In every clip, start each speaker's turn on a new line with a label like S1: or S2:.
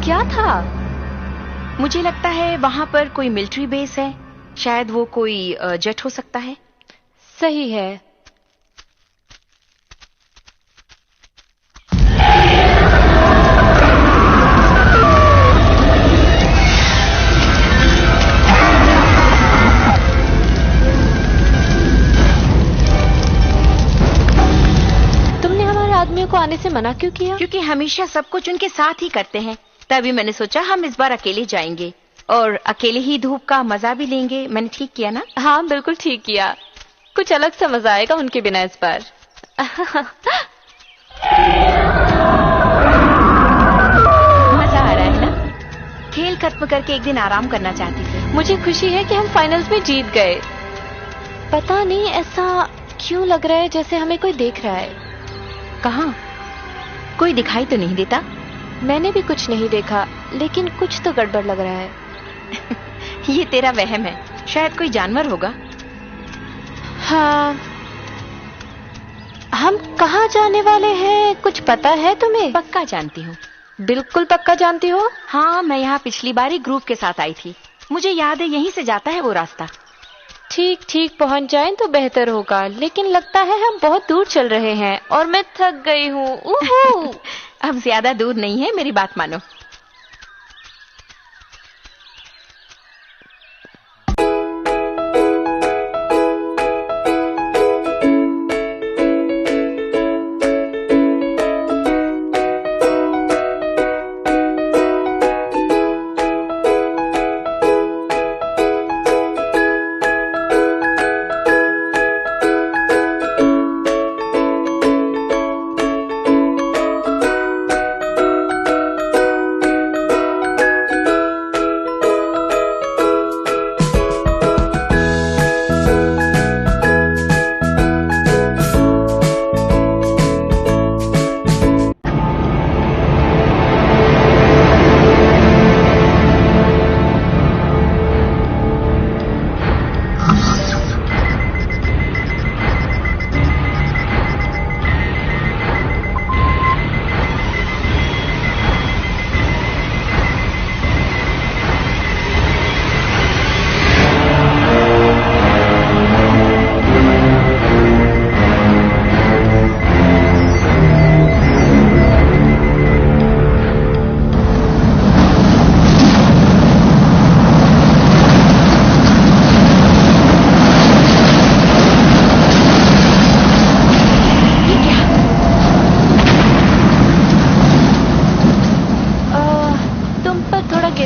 S1: क्या था?
S2: मुझे लगता है वहां पर कोई मिलिट्री बेस है। शायद वो कोई जेट हो सकता है।
S1: सही है। तुमने हमारे आदमियों को आने से मना क्यों किया?
S2: क्योंकि हमेशा सब कुछ उनके साथ ही करते हैं। तभी मैंने सोचा हम इस बार अकेले जाएंगे और अकेले ही धूप का मजा भी लेंगे। मैंने ठीक किया ना?
S1: हाँ, बिल्कुल ठीक किया। कुछ अलग सा मजा आएगा उनके बिना इस बार।
S2: मजा आ रहा है ना? खेल खत्म करके एक दिन आराम करना चाहती थी।
S1: मुझे खुशी है कि हम फाइनल्स में जीत गए। पता नहीं ऐसा क्यों लग रहा है जैसे हमें कोई देख रहा है।
S2: कहाँ? कोई दिखाई तो नहीं देता?
S1: मैंने भी कुछ नहीं देखा, लेकिन कुछ तो गड़बड़ लग रहा है।
S2: ये तेरा वहम है। शायद कोई जानवर होगा।
S1: हाँ। हम कहाँ जाने वाले हैं, कुछ पता है तुम्हें?
S2: पक्का जानती हूँ।
S1: बिल्कुल पक्का जानती हो?
S2: हाँ, मैं यहाँ पिछली बार ही ग्रुप के साथ आई थी। मुझे याद है यहीं से जाता है वो रास्ता।
S1: ठीक ठीक पहुँच जाएं तो बेहतर होगा, लेकिन लगता है हम बहुत दूर चल रहे हैं और मैं थक गई हूँ।
S2: अब ज्यादा दूर नहीं है, मेरी बात मानो।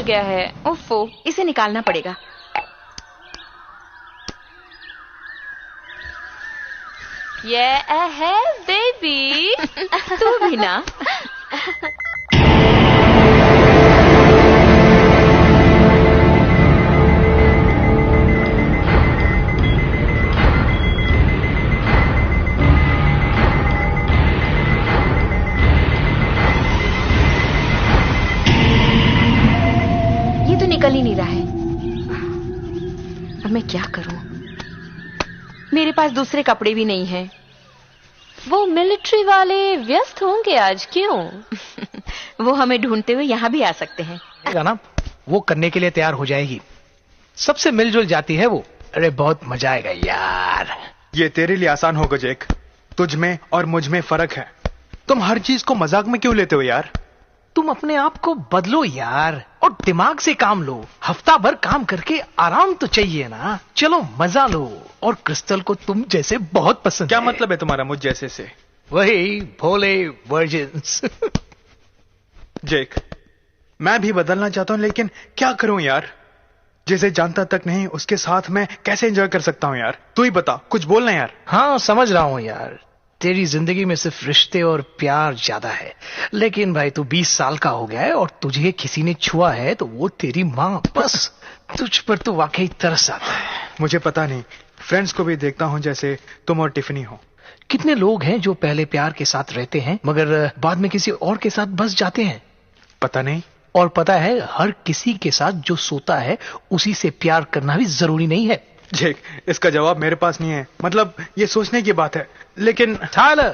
S1: गया है।
S2: ओफो, इसे निकालना पड़ेगा।
S1: ये है बेबी।
S2: तू भी ना। निकल ही नहीं रहा है। अब मैं क्या करूं? मेरे पास दूसरे कपड़े भी नहीं हैं।
S1: वो मिलिट्री वाले व्यस्त होंगे आज। क्यों?
S2: वो हमें ढूंढते हुए यहाँ भी आ सकते हैं।
S3: ना, वो करने के लिए तैयार हो जाएगी। सबसे मिलजुल जाती है वो। अरे बहुत मजा आएगा यार।
S4: ये तेरे लिए आसान होगा जेक। तुझ में और मुझ में फर्क है। तुम हर चीज को मजाक में क्यों लेते हो यार?
S3: तुम अपने आप को बदलो यार और दिमाग से काम लो। हफ्ता भर काम करके आराम तो चाहिए ना। चलो मजा लो। और क्रिस्टल को तुम जैसे बहुत पसंद
S4: क्या
S3: है।
S4: मतलब है तुम्हारा मुझ जैसे से?
S3: वही भोले वर्जिन्स।
S4: जेक, मैं भी बदलना चाहता हूं, लेकिन क्या करूं यार? जिसे जानता तक नहीं उसके साथ मैं कैसे एंजॉय कर सकता हूं यार? तू ही बता, कुछ बोलना यार।
S3: हाँ समझ रहा हूं यार। तेरी जिंदगी में सिर्फ रिश्ते और प्यार ज्यादा है। लेकिन भाई तू 20 साल का हो गया है और तुझे किसी ने छुआ है तो वो तेरी माँ। बस तुझ पर तो वाकई तरस आता है।
S4: मुझे पता नहीं, फ्रेंड्स को भी देखता हूं जैसे तुम और टिफनी हो।
S3: कितने लोग हैं जो पहले प्यार के साथ रहते हैं मगर बाद में किसी और के साथ बस जाते हैं।
S4: पता नहीं।
S3: और पता है, हर किसी के साथ जो सोता है उसी से प्यार करना भी जरूरी नहीं है।
S4: जेक, इसका जवाब मेरे पास नहीं है। मतलब ये सोचने की बात है, लेकिन
S3: टायलर,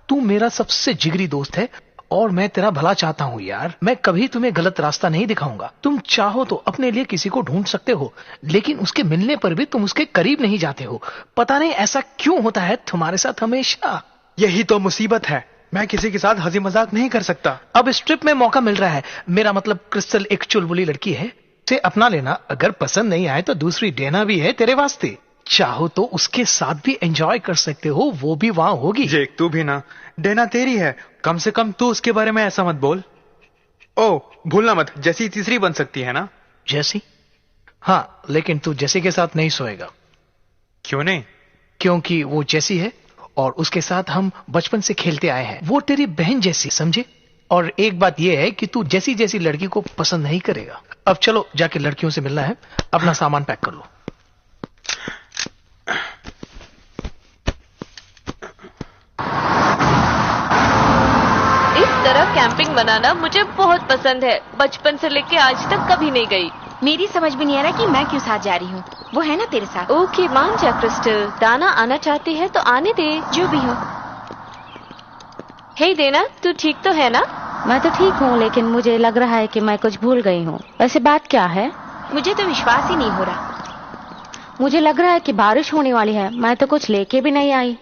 S3: तू मेरा सबसे जिगरी दोस्त है और मैं तेरा भला चाहता हूँ यार। मैं कभी तुम्हें गलत रास्ता नहीं दिखाऊंगा। तुम चाहो तो अपने लिए किसी को ढूंढ सकते हो, लेकिन उसके मिलने पर भी तुम उसके करीब नहीं जाते हो। पता नहीं ऐसा क्यों होता है तुम्हारे साथ हमेशा।
S4: यही तो मुसीबत है, मैं किसी के साथ हंसी मजाक नहीं कर सकता।
S3: अब इस ट्रिप में मौका मिल रहा है। मेरा मतलब क्रिस्टल एक चुलबुली लड़की है, उसे अपना लेना। अगर पसंद नहीं आए तो दूसरी डेना भी है तेरे वास्ते। चाहो तो उसके साथ भी एंजॉय कर सकते हो, वो भी वहां होगी।
S4: जेक तू भी ना, डेना तेरी है, कम से कम तू उसके बारे में ऐसा मत बोल। ओ भूलना मत, जैसी तीसरी बन सकती है ना।
S3: जैसी? हाँ, लेकिन तू जैसी के साथ नहीं सोएगा।
S4: क्यों नहीं?
S3: क्योंकि वो जैसी है और उसके साथ हम बचपन से खेलते आए हैं। वो तेरी बहन जैसी, समझे? और एक बात यह है कि तू जैसी जैसी लड़की को पसंद नहीं करेगा। अब चलो जाके लड़कियों से मिलना है, अपना सामान पैक कर लो।
S1: इस तरह कैंपिंग बनाना मुझे बहुत पसंद है। बचपन से लेके आज तक कभी नहीं गई।
S2: मेरी समझ में नहीं आ रहा कि मैं क्यों साथ जा रही हूँ। वो है ना तेरे साथ।
S1: ओके मान जा क्रिस्टल, दाना आना चाहती है तो आने दे।
S2: जो भी हो।
S1: हे देना, तू ठीक तो है ना?
S5: मैं तो ठीक हूँ, लेकिन मुझे लग रहा है कि मैं कुछ भूल गई हूँ। वैसे बात क्या है?
S2: मुझे तो विश्वास ही नहीं हो रहा।
S5: मुझे लग रहा है कि बारिश होने वाली है। मैं तो कुछ लेके भी नहीं आई।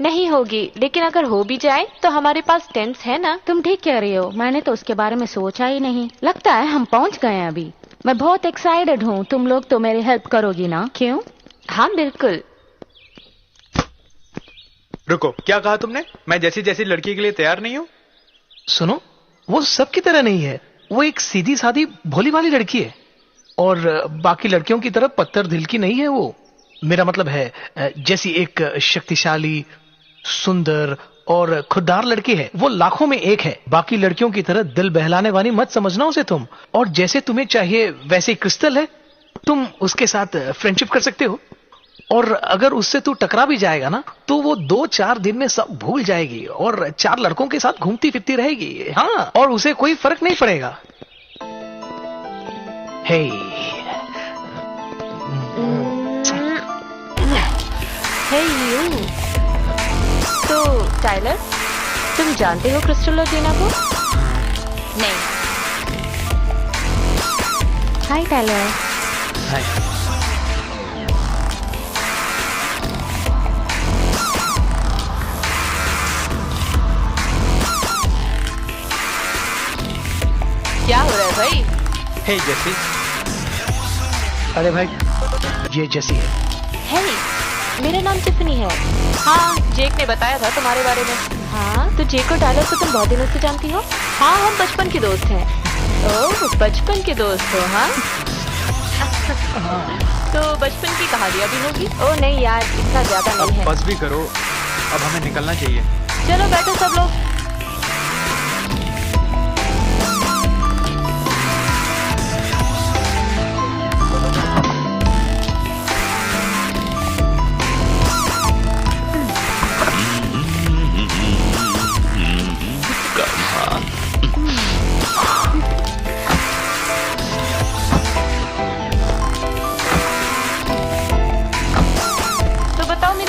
S1: नहीं होगी, लेकिन अगर हो भी जाए तो हमारे पास टेंट्स है ना।
S5: तुम ठीक कह रही हो, मैंने तो उसके बारे में सोचा ही नहीं। लगता है हम पहुँच गए हैं अभी। मैं बहुत एक्साइटेड हूँ। तुम लोग तो मेरी हेल्प करोगी ना? क्यों?
S1: हाँ बिल्कुल।
S4: रुको, क्या कहा तुमने? मैं जैसी जैसी लड़की के लिए तैयार नहीं हूँ?
S3: सुनो, वो सबकी तरह नहीं है। वो एक सीधी सादी भोली भाली लड़की है, और बाकी लड़कियों की तरह पत्थर दिल की नहीं है वो। मेरा मतलब है जैसी एक शक्तिशाली, सुंदर और खुददार लड़की है, वो लाखों में एक है। बाकी लड़कियों की तरह दिल बहलाने वाली मत समझना उसे तुम। और जैसे तुम्हें चाहिए वैसे ही क्रिस्टल है, तुम उसके साथ फ्रेंडशिप कर सकते हो। और अगर उससे तू टकरा भी जाएगा ना, तो वो 2-4 दिन में सब भूल जाएगी और 4 लड़कों के साथ घूमती फिरती रहेगी। हाँ, और उसे कोई फर्क नहीं पड़ेगा। हे
S1: यू। तो टाइलर, तुम जानते हो क्रिस्टल और देना को?
S2: नहीं।
S5: हाय टाइलर।
S3: हाय।
S1: क्या हो रहा है भाई?
S4: हे जैसी।
S3: अरे भाई, ये जैसी है।
S1: हे, मेरा नाम टिफनी है। हाँ, जेक ने बताया था तुम्हारे बारे में। हाँ, तो जेक और टाइलर को तुम बहुत दिनों से जानती हो? हाँ, हम बचपन के दोस्त हैं। ओह, बचपन के दोस्त हो? हाँ। तो बचपन की कहानियाँ भी होगी? ओह नहीं यार, इतना ज्यादा नहीं है।
S4: बस भी करो, अब हमें निकलना चाहिए।
S1: चलो बैठो सब लोग।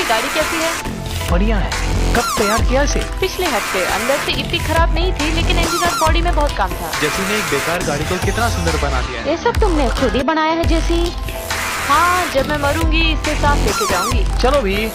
S1: गाड़ी कैसी है?
S3: बढ़िया है। कब तैयार किया इसे?
S1: पिछले हफ्ते। अंदर से इतनी खराब नहीं थी, लेकिन इंजन और बॉडी में बहुत काम था।
S4: जैसी ने एक बेकार गाड़ी को कितना सुंदर बना दिया है।
S5: ये सब तुमने खुद ही बनाया है जैसी?
S1: हाँ, जब मैं मरूंगी इसे साथ लेके जाऊंगी।
S3: चलो भी।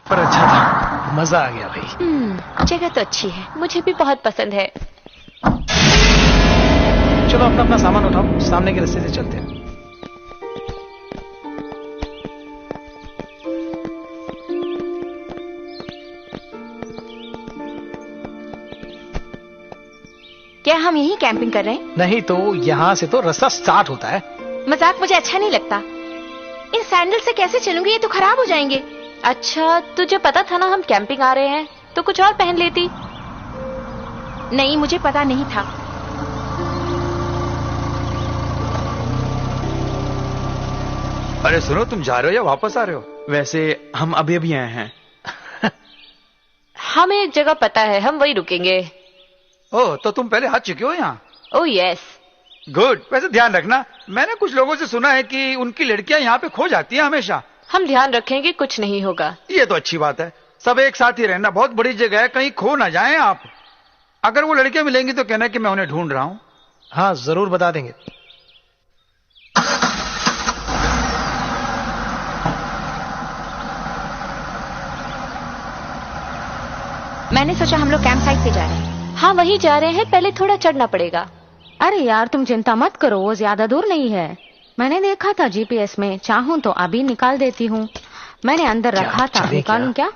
S3: पर अच्छा था, मजा आ गया भाई।
S2: जगह तो अच्छी है।
S1: मुझे भी बहुत पसंद है।
S3: चलो अपना अपना सामान उठाओ, सामने के रास्ते से चलते हैं।
S2: क्या हम यहीं कैंपिंग कर रहे हैं?
S3: नहीं तो यहाँ से तो रास्ता स्टार्ट होता है।
S2: मजाक मुझे अच्छा नहीं लगता। इन सैंडल से कैसे चलूंगी? ये तो खराब हो जाएंगे।
S1: अच्छा, तुझे पता था ना हम कैंपिंग आ रहे हैं, तो कुछ और पहन लेती।
S2: नहीं, मुझे पता नहीं था।
S6: अरे सुनो, तुम जा रहे हो या वापस आ रहे हो?
S4: वैसे हम अभी अभी आए हैं।
S1: हमें एक जगह पता है, हम वही रुकेंगे।
S6: ओह, तो तुम पहले आ चुके हो यहाँ?
S1: Oh yes.
S6: गुड। वैसे ध्यान रखना, मैंने कुछ लोगों से सुना है कि उनकी लड़कियां यहाँ पे खो जाती हैं हमेशा।
S1: हम ध्यान रखेंगे, कुछ नहीं होगा।
S6: ये तो अच्छी बात है। सब एक साथ ही रहना, बहुत बड़ी जगह है, कहीं खो ना जाएं आप। अगर वो लड़कियां मिलेंगी तो कहना कि मैं उन्हें ढूंढ रहा हूँ।
S3: हाँ, जरूर बता देंगे।
S2: मैंने सोचा हम लोग कैंप साइट पे जा रहे हैं।
S1: हाँ, वही जा रहे हैं, पहले थोड़ा चढ़ना पड़ेगा।
S5: अरे यार, तुम चिंता मत करो, वो ज्यादा दूर नहीं है। मैंने देखा था जीपीएस में, चाहूं तो अभी निकाल देती हूँ। मैंने अंदर
S3: क्या
S5: रखा था,
S3: चले
S5: निकालूं क्या?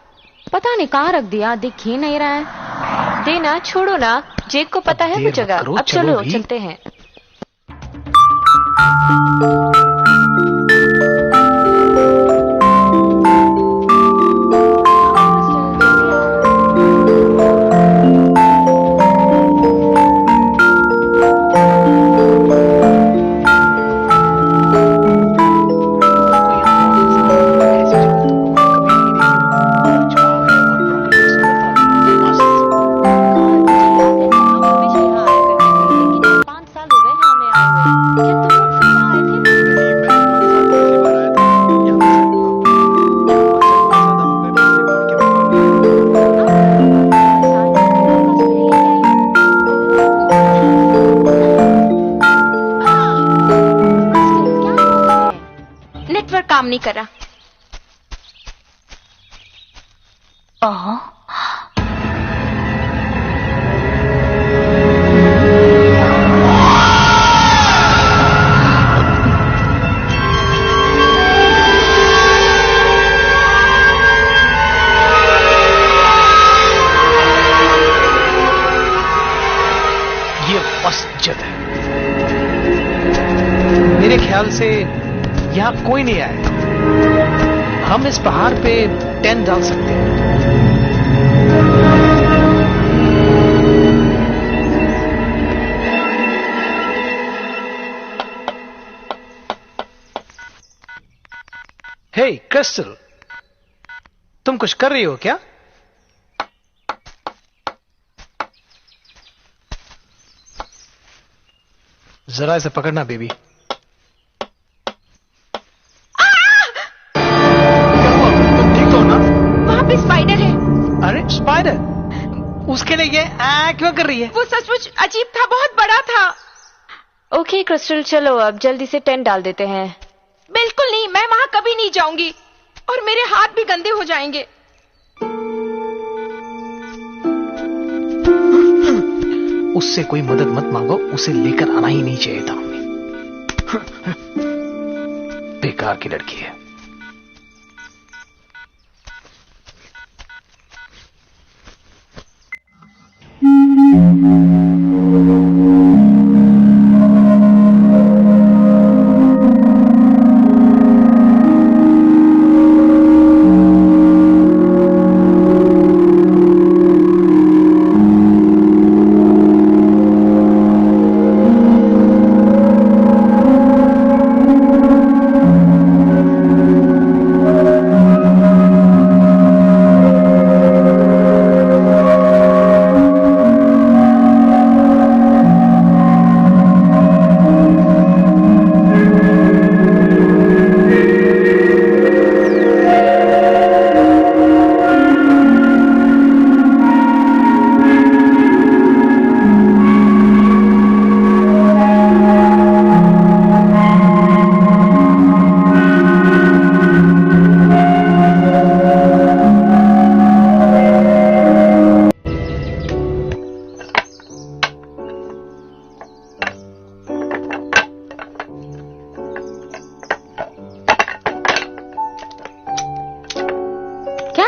S5: पता नहीं कहाँ रख दिया, दिख ही नहीं रहा है।
S1: देना, छोड़ो ना, जेक को पता है वो
S3: देर मत
S1: जगह।
S3: करो,
S1: अब
S3: चलो
S1: चलो
S3: भी।
S1: चलते हैं।
S2: नेटवर्क काम नहीं कर रहा।
S3: ये मस्जिद है। मेरे ख्याल से यहाँ कोई नहीं आया। हम इस पहाड़ पे टेंट डाल सकते हैं। हे क्रिस्टल, तुम कुछ कर रही हो क्या? जरा इसे पकड़ना बेबी।
S6: ठीक तो ना?
S2: वहाँ पे स्पाइडर है।
S3: अरे स्पाइडर, उसके लिए ये क्यों कर रही है?
S2: वो सचमुच अजीब था, बहुत बड़ा था।
S1: ओके क्रिस्टल, चलो अब जल्दी से टेंट डाल देते हैं।
S2: बिल्कुल नहीं, मैं वहाँ कभी नहीं जाऊंगी और मेरे हाथ भी गंदे हो जाएंगे।
S3: उससे कोई मदद मत मांगो, उसे लेकर आना ही नहीं चाहिए था। बेकार की लड़की है।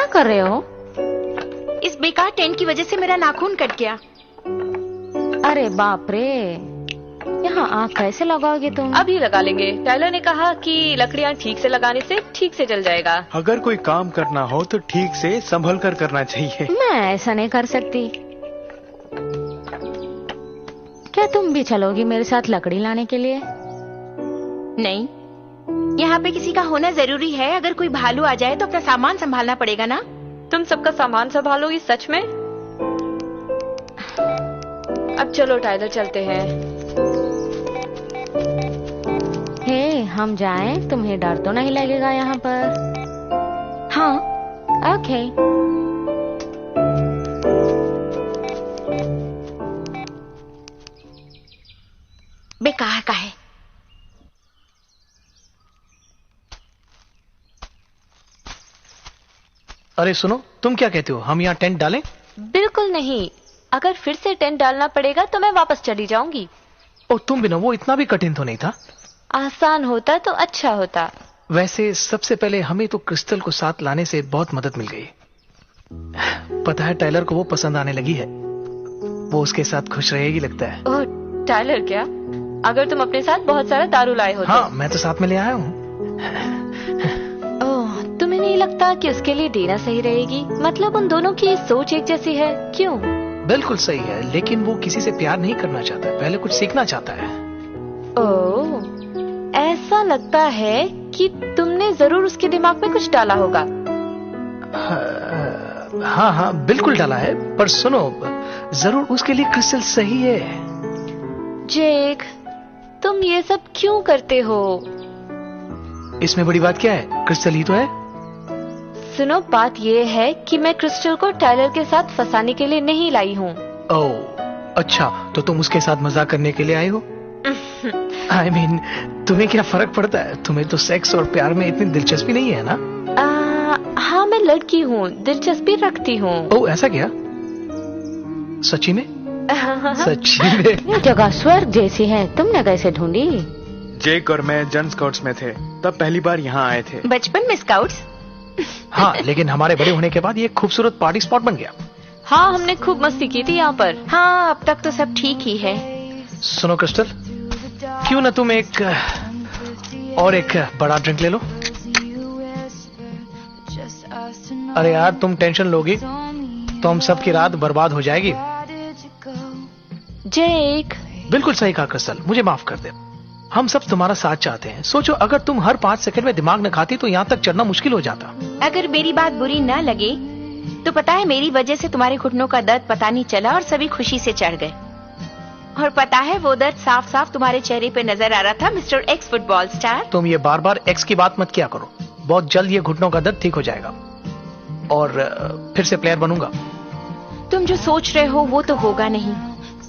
S5: कर रहे हो?
S2: इस बेकार टेंट की वजह से मेरा नाखून कट गया।
S5: अरे बाप रे, यहाँ आग कैसे लगाओगे तुम?
S1: अभी लगा लेंगे। टाइलर ने कहा कि लकड़ियाँ ठीक से लगाने से ठीक से जल जाएगा।
S4: अगर कोई काम करना हो तो ठीक से संभल कर करना चाहिए।
S5: मैं ऐसा नहीं कर सकती। क्या तुम भी चलोगी मेरे साथ लकड़ी लाने के लिए?
S2: नहीं, यहाँ पे किसी का होना जरूरी है। अगर कोई भालू आ जाए तो अपना सामान संभालना पड़ेगा ना।
S1: तुम सबका सामान संभालोगी सच में? अब चलो टाइलर, चलते हैं।
S5: हे, हम जाएं? तुम्हें डर तो नहीं लगेगा यहाँ पर?
S2: हाँ,
S5: ओके।
S2: बेकार का है।
S3: अरे सुनो, तुम क्या कहते हो, हम यहाँ टेंट डालें?
S1: बिल्कुल नहीं। अगर फिर से टेंट डालना पड़ेगा तो मैं वापस चली जाऊंगी।
S3: और तुम भी ना, वो इतना भी कठिन तो नहीं था।
S1: आसान होता तो अच्छा होता।
S3: वैसे सबसे पहले हमें तो क्रिस्टल को साथ लाने से बहुत मदद मिल गई। पता है, टाइलर को वो पसंद आने लगी है। वो उसके साथ खुश रहेगी लगता है।
S1: ओह टाइलर, क्या? अगर तुम अपने साथ बहुत सारा दारू लाए हो तो?
S3: हाँ, मैं तो साथ में ले आया हूँ।
S1: ओह, तुम्हें नहीं लगता कि उसके लिए देना सही रहेगी? मतलब उन दोनों की सोच एक जैसी है। क्यों?
S3: बिल्कुल सही है, लेकिन वो किसी से प्यार नहीं करना चाहता, पहले कुछ सीखना चाहता है।
S1: ओह, ऐसा लगता है कि तुमने जरूर उसके दिमाग में कुछ डाला होगा।
S3: हाँ हाँ, बिल्कुल डाला है। पर सुनो, जरूर उसके लिए क्रिस्टल सही है।
S1: जेक, तुम ये सब क्यों करते हो?
S3: इसमें बड़ी बात क्या है, क्रिस्टल ही तो है।
S1: सुनो, बात ये है कि मैं क्रिस्टल को टाइलर के साथ फंसाने के लिए नहीं लाई हूँ।
S3: ओह अच्छा, तो तुम उसके साथ मजाक करने के लिए आई हो? I mean, तुम्हें क्या फर्क पड़ता है? तुम्हें तो सेक्स और प्यार में इतनी दिलचस्पी नहीं है ना?
S1: हाँ, मैं लड़की हूँ, दिलचस्पी रखती हूँ।
S3: ओह ऐसा क्या? सच्ची में? सच्ची में?
S5: ये जगह स्वर्ग जैसी है, तुमने कैसे ढूंढी?
S4: जेक और मैं जन स्काउट्स में थे, तब पहली बार यहाँ आए थे।
S2: बचपन में स्काउट्स?
S3: हाँ, लेकिन हमारे बड़े होने के बाद ये एक खूबसूरत पार्टी स्पॉट बन गया।
S1: हाँ, हमने खूब मस्ती की थी यहाँ पर।
S2: हाँ, अब तक तो सब ठीक ही है।
S3: सुनो क्रिस्टल, क्यों ना तुम एक बड़ा ड्रिंक ले लो? अरे यार, तुम टेंशन लोगी तो हम सबकी रात बर्बाद हो जाएगी।
S1: जेक,
S3: बिल्कुल सही कहा क्रिस्टल, मुझे माफ कर दे। हम सब तुम्हारा साथ चाहते हैं। सोचो, अगर तुम हर 5 सेकंड में दिमाग न खाती तो यहाँ तक चढ़ना मुश्किल हो जाता।
S2: अगर मेरी बात बुरी न लगे तो पता है, मेरी वजह से तुम्हारे घुटनों का दर्द पता नहीं चला और सभी खुशी से चढ़ गए। और पता है, वो दर्द साफ साफ तुम्हारे चेहरे पे नजर आ रहा था, मिस्टर एक्स फुटबॉल स्टार।
S3: तुम ये बार बार एक्स की बात मत किया करो। बहुत जल्द ये घुटनों का दर्द ठीक हो जाएगा और फिर से प्लेयर बनूंगा।
S2: तुम जो सोच रहे हो वो तो होगा नहीं।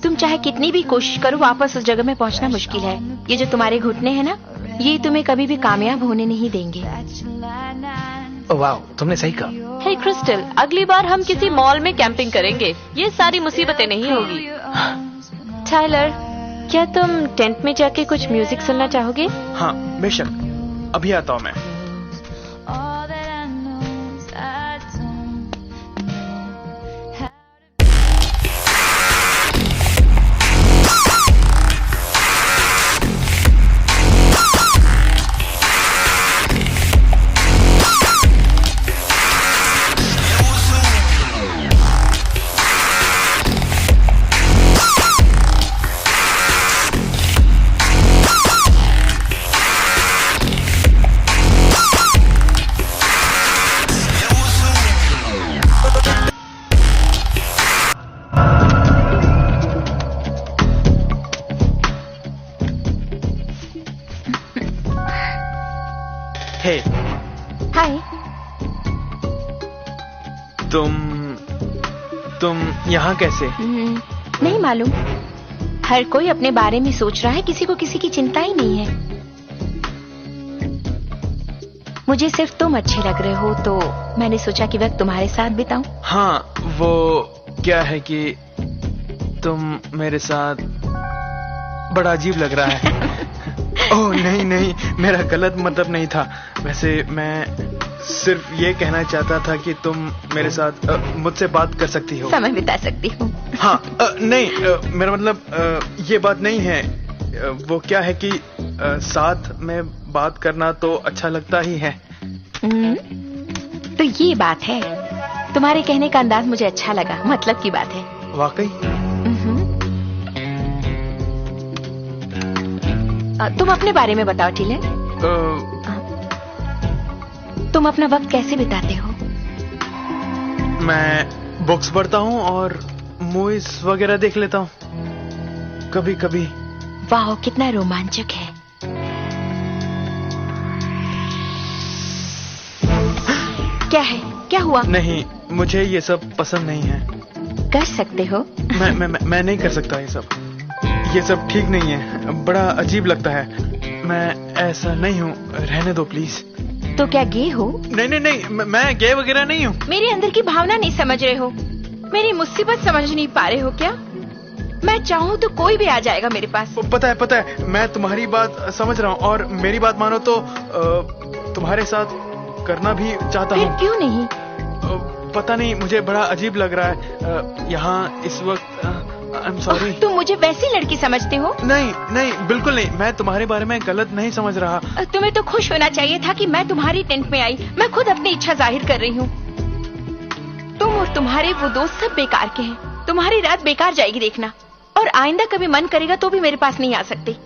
S2: तुम चाहे कितनी भी कोशिश करो, वापस उस जगह में पहुंचना मुश्किल है। ये जो तुम्हारे घुटने हैं ना, ये तुम्हें कभी भी कामयाब होने नहीं देंगे।
S3: वाह, तुमने सही कहा।
S1: हे क्रिस्टल, अगली बार हम किसी मॉल में कैंपिंग करेंगे, ये सारी मुसीबतें नहीं होगी। टाइलर, क्या तुम टेंट में जाके कुछ म्यूजिक सुनना चाहोगे?
S4: हाँ बेशक, अभी आता हूँ मैं। हे,
S2: हाय।
S4: तुम यहाँ कैसे?
S2: नहीं मालूम। हर कोई अपने बारे में सोच रहा है, किसी को किसी की चिंता ही नहीं है। मुझे सिर्फ तुम अच्छे लग रहे हो, तो मैंने सोचा कि वक्त तुम्हारे साथ बिताऊं।
S4: हाँ, वो क्या है कि तुम मेरे साथ बड़ा अजीब लग रहा है। ओह नहीं नहीं, मेरा गलत मतलब नहीं था। वैसे मैं सिर्फ ये कहना चाहता था कि तुम मेरे साथ मुझसे बात कर सकती हो।
S2: समय बिता सकती हूँ।
S4: हाँ, नहीं, मेरा मतलब ये बात नहीं है। वो क्या है कि साथ में बात करना तो अच्छा लगता ही है।
S2: तो ये बात है। तुम्हारे कहने का अंदाज मुझे अच्छा लगा, मतलब की बात है।
S4: वाकई?
S2: तुम अपने बारे में बताओ टिलन। तुम अपना वक्त कैसे बिताते हो?
S4: मैं बुक्स पढ़ता हूँ और मूवीज वगैरह देख लेता हूँ कभी कभी।
S2: वाह, कितना रोमांचक है। क्या है? क्या हुआ?
S4: नहीं, मुझे ये सब पसंद नहीं है।
S2: कर सकते हो।
S4: मैं नहीं कर सकता ये सब। ये सब ठीक नहीं है, बड़ा अजीब लगता है। मैं ऐसा नहीं हूँ, रहने दो प्लीज।
S2: तो क्या गे हो?
S4: नहीं नहीं नहीं, मैं गे वगैरह नहीं हूँ।
S2: मेरे अंदर की भावना नहीं समझ रहे हो? मेरी मुसीबत समझ नहीं पा रहे हो क्या? मैं चाहूँ तो कोई भी आ जाएगा मेरे पास।
S4: पता है, मैं तुम्हारी बात समझ रहा हूँ और मेरी बात मानो तो तुम्हारे साथ करना भी चाहता हूँ।
S2: फिर क्यों नहीं?
S4: पता नहीं, मुझे बड़ा अजीब लग रहा है यहाँ इस वक्त। I am sorry.
S2: तुम मुझे वैसी लड़की समझते हो?
S4: नहीं, बिल्कुल नहीं। मैं तुम्हारे बारे में गलत नहीं समझ रहा।
S2: तुम्हें तो खुश होना चाहिए था कि मैं तुम्हारी टेंट में आई। मैं खुद अपनी इच्छा जाहिर कर रही हूँ। तुम और तुम्हारे वो दोस्त सब बेकार के हैं। तुम्हारी रात बेकार जाएगी देखना। और आइंदा कभी मन करेगा तो भी मेरे पास नहीं आ सकते।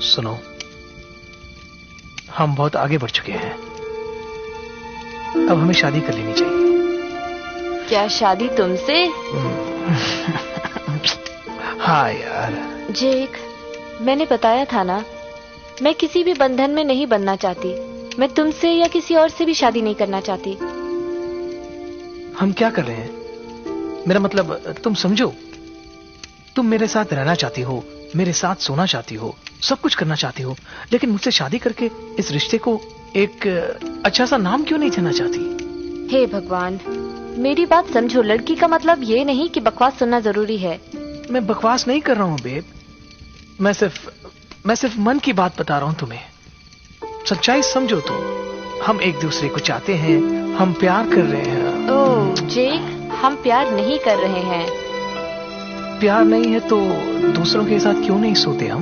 S3: सुनो, हम बहुत आगे बढ़ चुके हैं। अब हमें शादी कर लेनी चाहिए।
S1: क्या शादी तुमसे?
S3: हाँ यार।
S1: जेक, मैंने बताया था ना, मैं किसी भी बंधन में नहीं बनना चाहती। मैं तुमसे या किसी और से भी शादी नहीं करना चाहती।
S3: हम क्या कर रहे हैं? मेरा मतलब तुम समझो, तुम मेरे साथ रहना चाहती हो, मेरे साथ सोना चाहती हो, सब कुछ करना चाहती हो, लेकिन मुझसे शादी करके इस रिश्ते को एक अच्छा सा नाम क्यों नहीं देना चाहती?
S1: हे भगवान, मेरी बात समझो। लड़की का मतलब ये नहीं कि बकवास सुनना जरूरी है।
S3: मैं बकवास नहीं कर रहा हूं बेब, मैं सिर्फ मन की बात बता रहा हूं तुम्हें। सच्चाई समझो तुम, हम एक दूसरे को चाहते हैं, हम प्यार कर रहे हैं।
S1: ओह जेक, हम प्यार नहीं कर रहे हैं।
S3: प्यार नहीं है तो दूसरों के साथ क्यों नहीं सोते हम?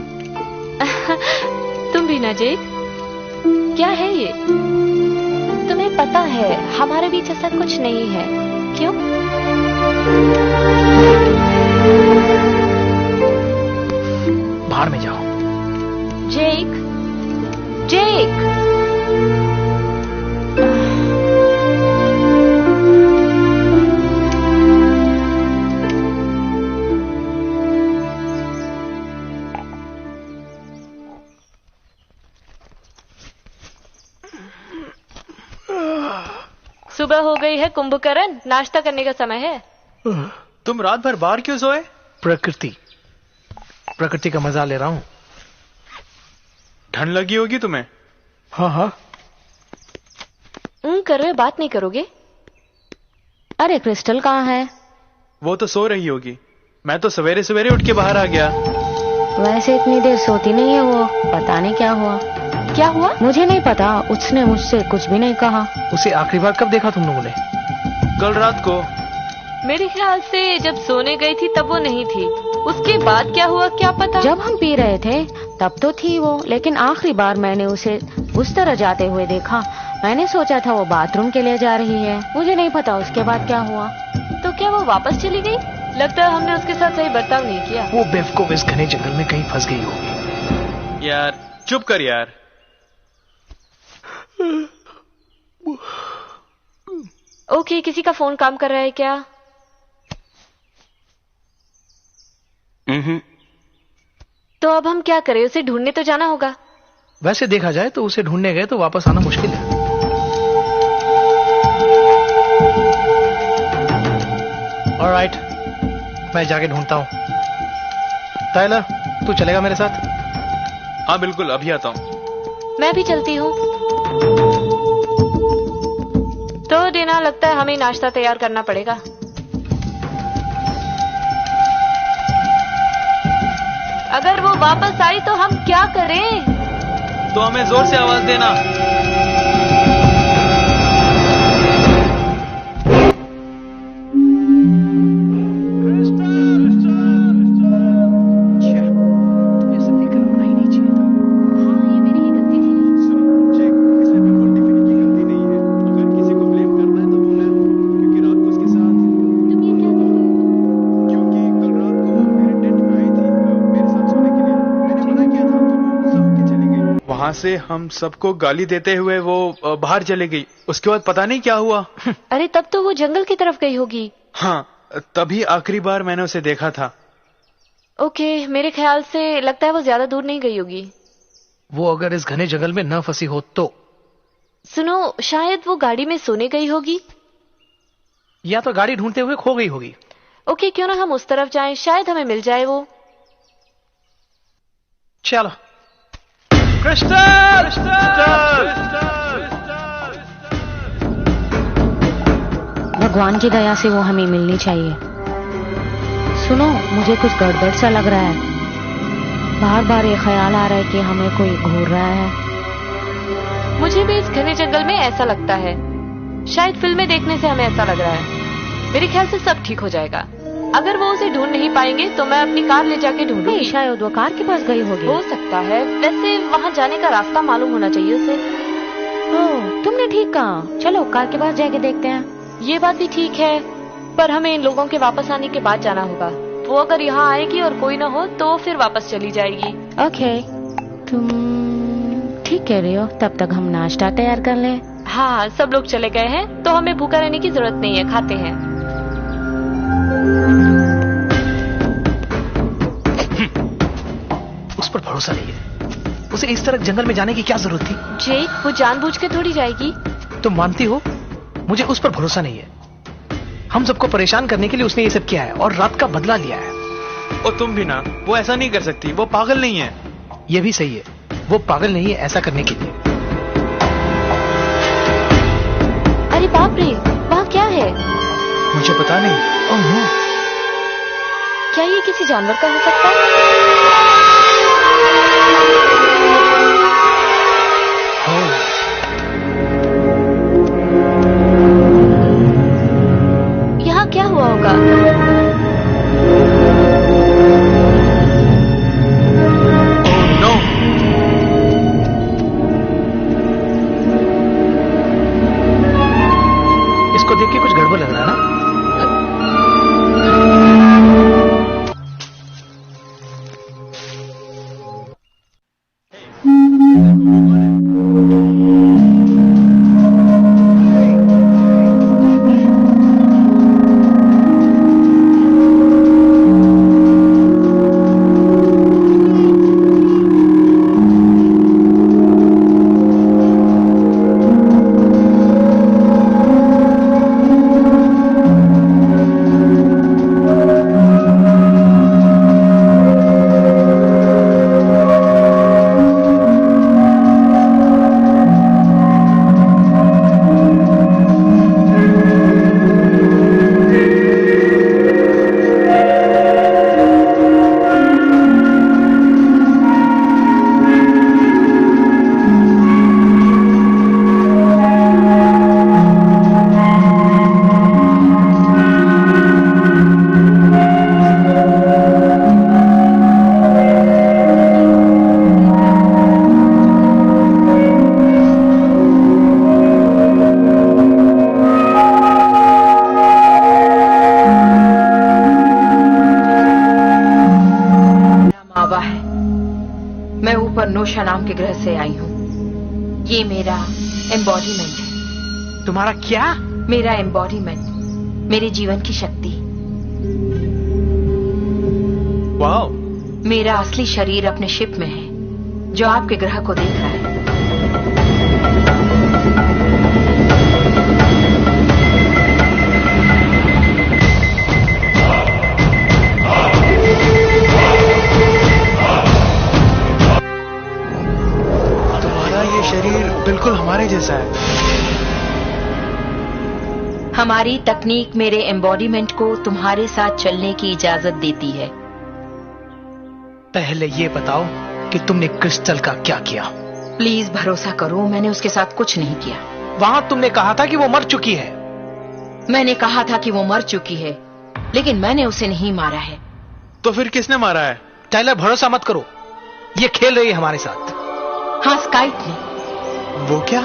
S1: तुम भी ना जेक। क्या है ये? तुम्हें पता है हमारे बीच ऐसा कुछ नहीं है, क्यों?
S3: भाड़ में जाओ।
S1: जेक, जेक। सुबह हो गई है कुंभकर्ण, नाश्ता करने का समय है।
S4: तुम रात भर बाहर क्यों सोए?
S3: प्रकृति का मजा ले रहा हूं।
S4: ठंड लगी होगी तुम्हें?
S3: हाँ हाँ।
S1: कर रहे, बात नहीं करोगे?
S5: अरे क्रिस्टल कहाँ है?
S4: वो तो सो रही होगी। मैं तो सवेरे सवेरे उठ के बाहर आ गया।
S5: वैसे इतनी देर सोती नहीं है वो, पता नहीं क्या हुआ।
S1: क्या हुआ?
S5: मुझे नहीं पता, उसने मुझसे कुछ भी नहीं कहा।
S3: उसे आखिरी बार कब देखा तुम लोगों ने?
S4: कल रात को।
S1: मेरे ख्याल से जब सोने गई थी तब वो नहीं थी। उसके बाद क्या हुआ क्या पता।
S5: जब हम पी रहे थे तब तो थी वो, लेकिन आखिरी बार मैंने उसे उस तरह जाते हुए देखा। मैंने सोचा था वो बाथरूम के लिए जा रही है, मुझे नहीं पता उसके बाद क्या हुआ।
S1: तो क्या वो वापस चली गई? लगता है हमने उसके साथ सही बर्ताव नहीं किया।
S3: वो बेवकूफ इस घने जंगल में कहीं फंस गई होगी।
S4: यार चुप कर यार।
S1: ओके, किसी का फोन काम कर रहा है क्या? तो अब हम क्या करें? उसे ढूंढने तो जाना होगा।
S3: वैसे देखा जाए तो उसे ढूंढने गए तो वापस आना मुश्किल है। ऑलराइट, मैं जाके ढूंढता हूं। टाइलर, तू चलेगा मेरे साथ?
S4: हाँ बिल्कुल, अभी आता हूँ।
S1: मैं भी चलती हूँ। तो देना, लगता है हमें नाश्ता तैयार करना पड़ेगा। अगर वो वापस आई तो हम क्या करें?
S4: तो हमें जोर से आवाज देना। वहां से हम सबको गाली देते हुए वो बाहर चली गई। उसके बाद पता नहीं क्या हुआ।
S1: अरे तब तो वो जंगल की तरफ गई होगी।
S4: हाँ, तभी आखिरी बार मैंने उसे देखा था।
S1: ओके, मेरे ख्याल से लगता है वो ज्यादा दूर नहीं गई होगी।
S3: वो अगर इस घने जंगल में न फंसी हो तो?
S1: सुनो, शायद वो गाड़ी में सोने गई होगी,
S3: या तो गाड़ी ढूंढते हुए खो गई होगी।
S1: ओके, क्यों ना हम उस तरफ जाएं, शायद हमें मिल जाए वो।
S3: चलो।
S4: क्रिस्टल!
S5: भगवान की दया से वो हमें मिलनी चाहिए। सुनो, मुझे कुछ गड़बड़ सा लग रहा है। बार बार ये ख्याल आ रहा है कि हमें कोई घूर रहा है।
S1: मुझे भी इस घने जंगल में ऐसा लगता है। शायद फिल्में देखने से हमें ऐसा लग रहा है। मेरे ख्याल से सब ठीक हो जाएगा। अगर वो उसे ढूंढ नहीं पाएंगे तो मैं अपनी कार ले जाके ढूंढूंगी।
S5: शायद वो कार के पास गई होगी।
S1: हो सकता है। वैसे वहां जाने का रास्ता मालूम होना चाहिए उसे।
S5: ओह, तुमने ठीक कहा। चलो कार के पास जाके देखते हैं।
S1: ये बात भी ठीक है, पर हमें इन लोगों के वापस आने के बाद जाना होगा। वो अगर यहाँ आएगी और कोई ना हो तो फिर वापस चली जाएगी।
S5: ओके, तुम ठीक कह रही हो। तब तक हम नाश्ता तैयार कर लें।
S1: हाँ, सब लोग चले गए हैं तो हमें भूखा रहने की जरूरत नहीं है, खाते हैं।
S3: उस पर भरोसा नहीं है। उसे इस तरह जंगल में जाने की क्या जरूरत थी?
S1: जेक, वो जानबूझ के थोड़ी जाएगी।
S3: तुम मानती हो? मुझे उस पर भरोसा नहीं है। हम सबको परेशान करने के लिए उसने ये सब किया है और रात का बदला लिया है।
S4: और तुम भी ना, वो ऐसा नहीं कर सकती, वो पागल नहीं है।
S3: ये भी सही है, वो पागल नहीं है ऐसा करने के लिए।
S1: अरे बाप रे, वहाँ क्या है?
S4: मुझे पता नहीं।
S3: ओह नो,
S1: क्या ये किसी जानवर का हो सकता है? यहाँ क्या हुआ होगा?
S4: नो,
S3: इसको देख के कुछ गड़बड़ लग रहा है ना?
S2: मैं ऊपर नोशा नाम के ग्रह से आई हूँ। ये मेरा एम्बॉडीमेंट है।
S3: तुम्हारा क्या?
S2: मेरा एम्बॉडीमेंट, मेरे जीवन की शक्ति।
S4: वाओ।
S2: मेरा असली शरीर अपने शिप में है, जो आपके ग्रह को देख रहा है।
S4: बिल्कुल हमारे जैसा है।
S2: हमारी तकनीक मेरे एम्बॉडीमेंट को तुम्हारे साथ चलने की इजाजत देती है।
S3: पहले ये बताओ कि तुमने क्रिस्टल का क्या किया?
S2: प्लीज भरोसा करो, मैंने उसके साथ कुछ नहीं किया।
S3: वहां तुमने कहा था कि वो मर चुकी है।
S2: मैंने कहा था कि वो मर चुकी है, लेकिन मैंने उसे नहीं मारा है।
S4: तो फिर किसने मारा है?
S3: टाइलर, भरोसा मत करो, ये खेल रही है हमारे साथ।
S2: हाँ, स्काइट ने।
S4: वो क्या?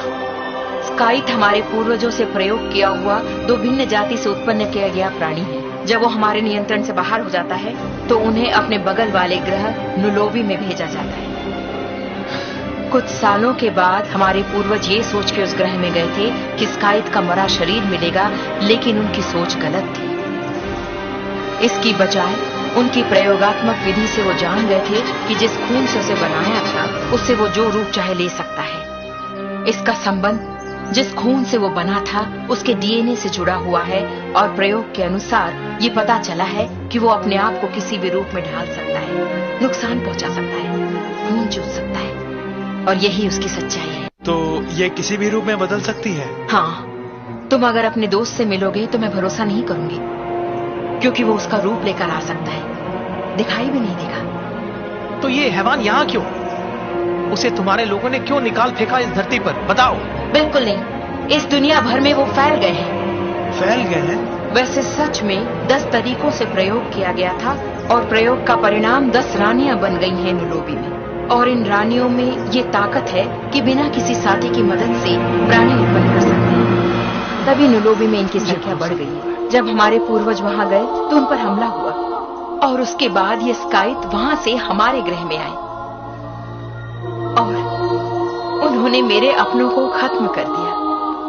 S2: स्काइट हमारे पूर्वजों से प्रयोग किया हुआ दो भिन्न जाति से उत्पन्न किया गया प्राणी है। जब वो हमारे नियंत्रण से बाहर हो जाता है तो उन्हें अपने बगल वाले ग्रह नुलोबी में भेजा जाता है। कुछ सालों के बाद हमारे पूर्वज ये सोच के उस ग्रह में गए थे कि स्काइट का मरा शरीर मिलेगा, लेकिन उनकी सोच गलत थी। इसकी बजाय उनकी प्रयोगात्मक विधि से वो जान गए थे कि जिस खून से उसे बनाया था उससे वो जो रूप चाहे ले सकता है। इसका संबंध जिस खून से वो बना था उसके डीएनए से जुड़ा हुआ है, और प्रयोग के अनुसार ये पता चला है कि वो अपने आप को किसी भी रूप में ढाल सकता है, नुकसान पहुंचा सकता है, खून चूस सकता है, और यही उसकी सच्चाई है।
S4: तो ये किसी भी रूप में बदल सकती है?
S2: हाँ, तुम अगर अपने दोस्त से मिलोगे तो मैं भरोसा नहीं करूंगी, क्योंकि वो उसका रूप लेकर आ सकता है, दिखाई भी नहीं देगा।
S3: तो ये हैवान यहाँ क्यों? उसे तुम्हारे लोगों ने क्यों निकाल फेंका इस धरती पर? बताओ।
S2: बिल्कुल नहीं, इस दुनिया भर में वो फैल गए हैं।
S4: फैल गए हैं?
S2: वैसे सच में 10 तरीकों से प्रयोग किया गया था, और प्रयोग का परिणाम 10 रानियां बन गई हैं नुलोबी में। और इन रानियों में ये ताकत है कि बिना किसी साथी की मदद से प्राणी उत्पन्न कर सकते हैं। तभी नुलोबी में इनकी संख्या बढ़ गई। जब हमारे पूर्वज वहां गए तो उन पर हमला हुआ, और उसके बाद ये स्काइट वहां से हमारे ग्रह में आए और उन्होंने मेरे अपनों को खत्म कर दिया।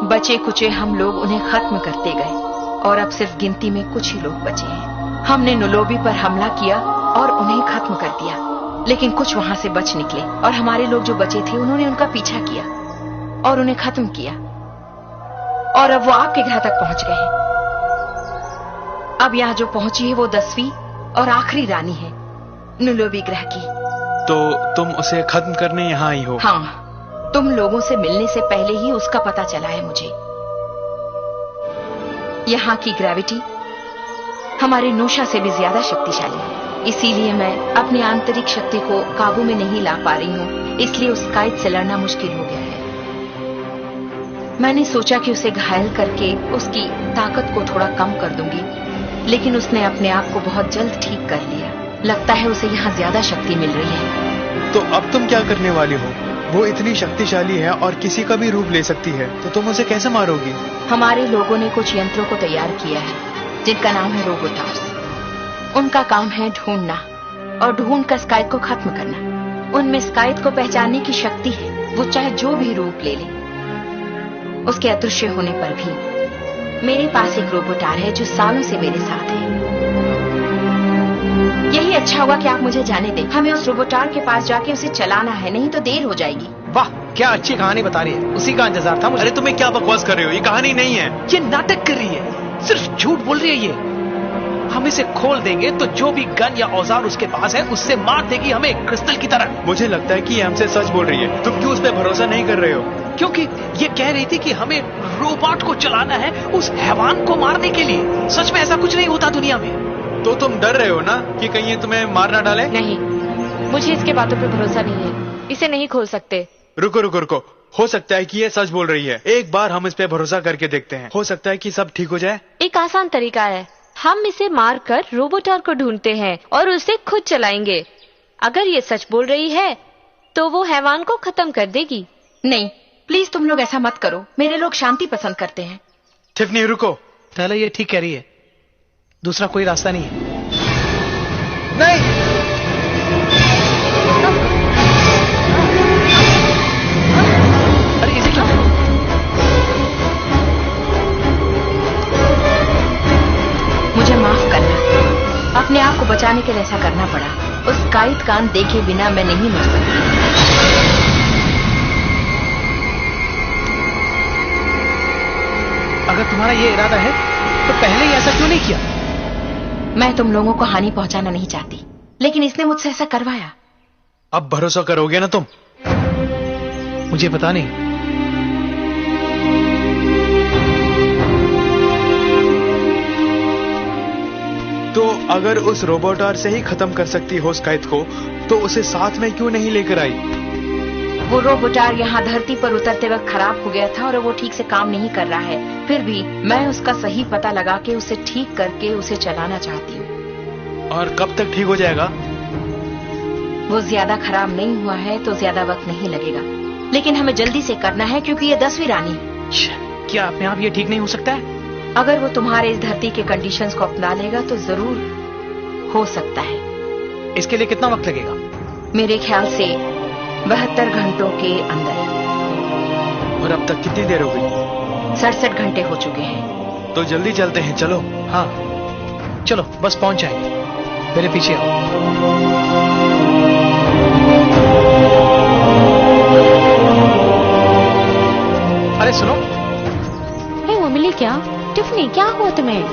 S2: बचे कुचे हम लोग उन्हें खत्म करते गए और अब सिर्फ गिनती में कुछ ही लोग बचे हैं। हमने नुलोबी पर हमला किया और उन्हें खत्म कर दिया, लेकिन कुछ वहां से बच निकले और हमारे लोग जो बचे थे उन्होंने उनका पीछा किया और उन्हें खत्म किया, और अब वो आपके ग्रह तक पहुंच गए हैं। अब यहाँ जो पहुंची है वो 10वीं और आखिरी रानी है नुलोबी ग्रह की।
S4: तो तुम उसे खत्म करने यहाँ आई हो?
S2: हाँ, तुम लोगों से मिलने से पहले ही उसका पता चला है मुझे। यहाँ की ग्रेविटी हमारे नोशा से भी ज्यादा शक्तिशाली है, इसीलिए मैं अपनी आंतरिक शक्ति को काबू में नहीं ला पा रही हूँ, इसलिए उस काइट से लड़ना मुश्किल हो गया है। मैंने सोचा कि उसे घायल करके उसकी ताकत को थोड़ा कम कर दूंगी, लेकिन उसने अपने आप को बहुत जल्द ठीक कर लिया। लगता है उसे यहाँ ज्यादा शक्ति मिल रही है।
S4: तो अब तुम क्या करने वाली हो? वो इतनी शक्तिशाली है और किसी का भी रूप ले सकती है, तो तुम उसे कैसे मारोगी?
S2: हमारे लोगों ने कुछ यंत्रों को तैयार किया है जिनका नाम है रोबोटार्स। उनका काम है ढूंढना और ढूंढ कर स्काइट को खत्म करना। उनमें स्काइट को पहचानने की शक्ति है, वो चाहे जो भी रूप ले ले। उसके अदृश्य होने पर भी मेरे पास एक रोबोटार है जो सालों से मेरे साथ है। यही अच्छा हुआ कि आप मुझे जाने दें। हमें उस रोबोटार के पास जाके उसे चलाना है, नहीं तो देर हो जाएगी।
S3: वाह, क्या अच्छी कहानी बता रही है, उसी का इंतजार था मुझे।
S4: अरे तुम्हें क्या बकवास कर रहे हो? ये कहानी नहीं है।
S3: ये नाटक कर रही है, सिर्फ झूठ बोल रही है ये। हम इसे खोल देंगे तो जो भी गन या औजार उसके पास है उससे मार देगी हमें क्रिस्टल की तरह।
S4: मुझे लगता है कि ये हमसे सच बोल रही है। तुम क्यों उस पर भरोसा नहीं कर रहे हो?
S3: क्योंकि ये कह रही थी कि हमें रोबोट को चलाना है उस हैवान को मारने के लिए। सच में ऐसा कुछ नहीं होता दुनिया में।
S4: तो तुम डर रहे हो ना कि कहीं ये तुम्हें मार ना डाले?
S1: नहीं, मुझे इसके बातों पे भरोसा नहीं है, इसे नहीं खोल सकते।
S4: रुको रुको रुको, हो सकता है कि ये सच बोल रही है। एक बार हम इस पे भरोसा करके देखते हैं, हो सकता है कि सब ठीक हो जाए।
S1: एक आसान तरीका है, हम इसे मारकर रोबोटार को ढूंढते हैं और उसे खुद चलाएंगे। अगर ये सच बोल रही है तो वो हैवान को खत्म कर देगी।
S2: नहीं, प्लीज तुम लोग ऐसा मत करो। मेरे लोग शांति पसंद करते हैं।
S4: टिफनी रुको।
S3: पहले ये ठीक कह रही है, दूसरा कोई रास्ता नहीं है।
S4: नहीं,
S3: अरे इसे क्या?
S2: मुझे माफ करना, अपने आप को बचाने के लिए ऐसा करना पड़ा। उस काइट कान देखे बिना मैं नहीं मर सकती।
S3: अगर तुम्हारा ये इरादा है तो पहले ही ऐसा क्यों नहीं किया?
S2: मैं तुम लोगों को हानि पहुंचाना नहीं चाहती, लेकिन इसने मुझसे ऐसा करवाया।
S4: अब भरोसा करोगे ना तुम?
S3: मुझे पता नहीं।
S4: तो अगर उस रोबोटार से ही खत्म कर सकती हो स्काइट को, तो उसे साथ में क्यों नहीं लेकर आई?
S2: वो रोबोटार यहाँ धरती पर उतरते वक्त खराब हो गया था और वो ठीक से काम नहीं कर रहा है। फिर भी मैं उसका सही पता लगा के उसे ठीक करके उसे चलाना चाहती हूँ।
S4: और कब तक ठीक हो जाएगा?
S2: वो ज्यादा खराब नहीं हुआ है तो ज्यादा वक्त नहीं लगेगा, लेकिन हमें जल्दी से करना है क्योंकि ये 10वीं रानी है।
S3: क्या अपने आप ये ठीक नहीं हो सकता है?
S2: अगर वो तुम्हारे इस धरती के कंडीशंस को अपना लेगा तो जरूर हो सकता है।
S3: इसके लिए कितना वक्त लगेगा?
S2: मेरे ख्याल से 72 घंटों के अंदर।
S4: और अब तक कितनी देर हो गई?
S2: 67 घंटे हो चुके हैं।
S4: तो जल्दी चलते हैं, चलो।
S3: हाँ चलो, बस पहुंच जाएंगे। मेरे पीछे आओ। अरे सुनो।
S5: हे वो मिली क्या? टिफनी, क्या हुआ तुम्हें?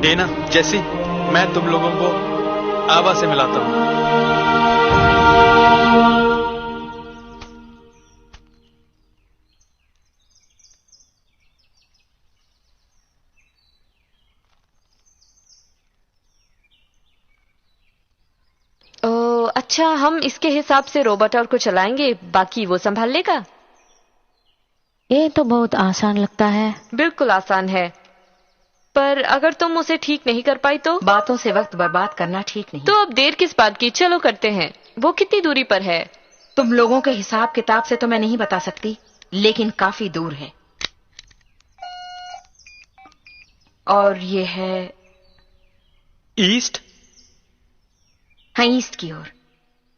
S4: डेना, जैसी, मैं तुम लोगों को आवा से मिलाता हूं।
S1: अच्छा, हम इसके हिसाब से रोबोटार को चलाएंगे, बाकी वो संभाल लेगा।
S5: ये तो बहुत आसान लगता है।
S1: बिल्कुल आसान है, पर अगर तुम उसे ठीक नहीं कर पाई तो?
S2: बातों से वक्त बर्बाद करना ठीक नहीं।
S1: तो अब देर किस बात की, चलो करते हैं। वो कितनी दूरी पर है?
S2: तुम लोगों के हिसाब किताब से तो मैं नहीं बता सकती, लेकिन काफी दूर है। और ये है
S4: ईस्ट?
S2: हाँ, ईस्ट की ओर।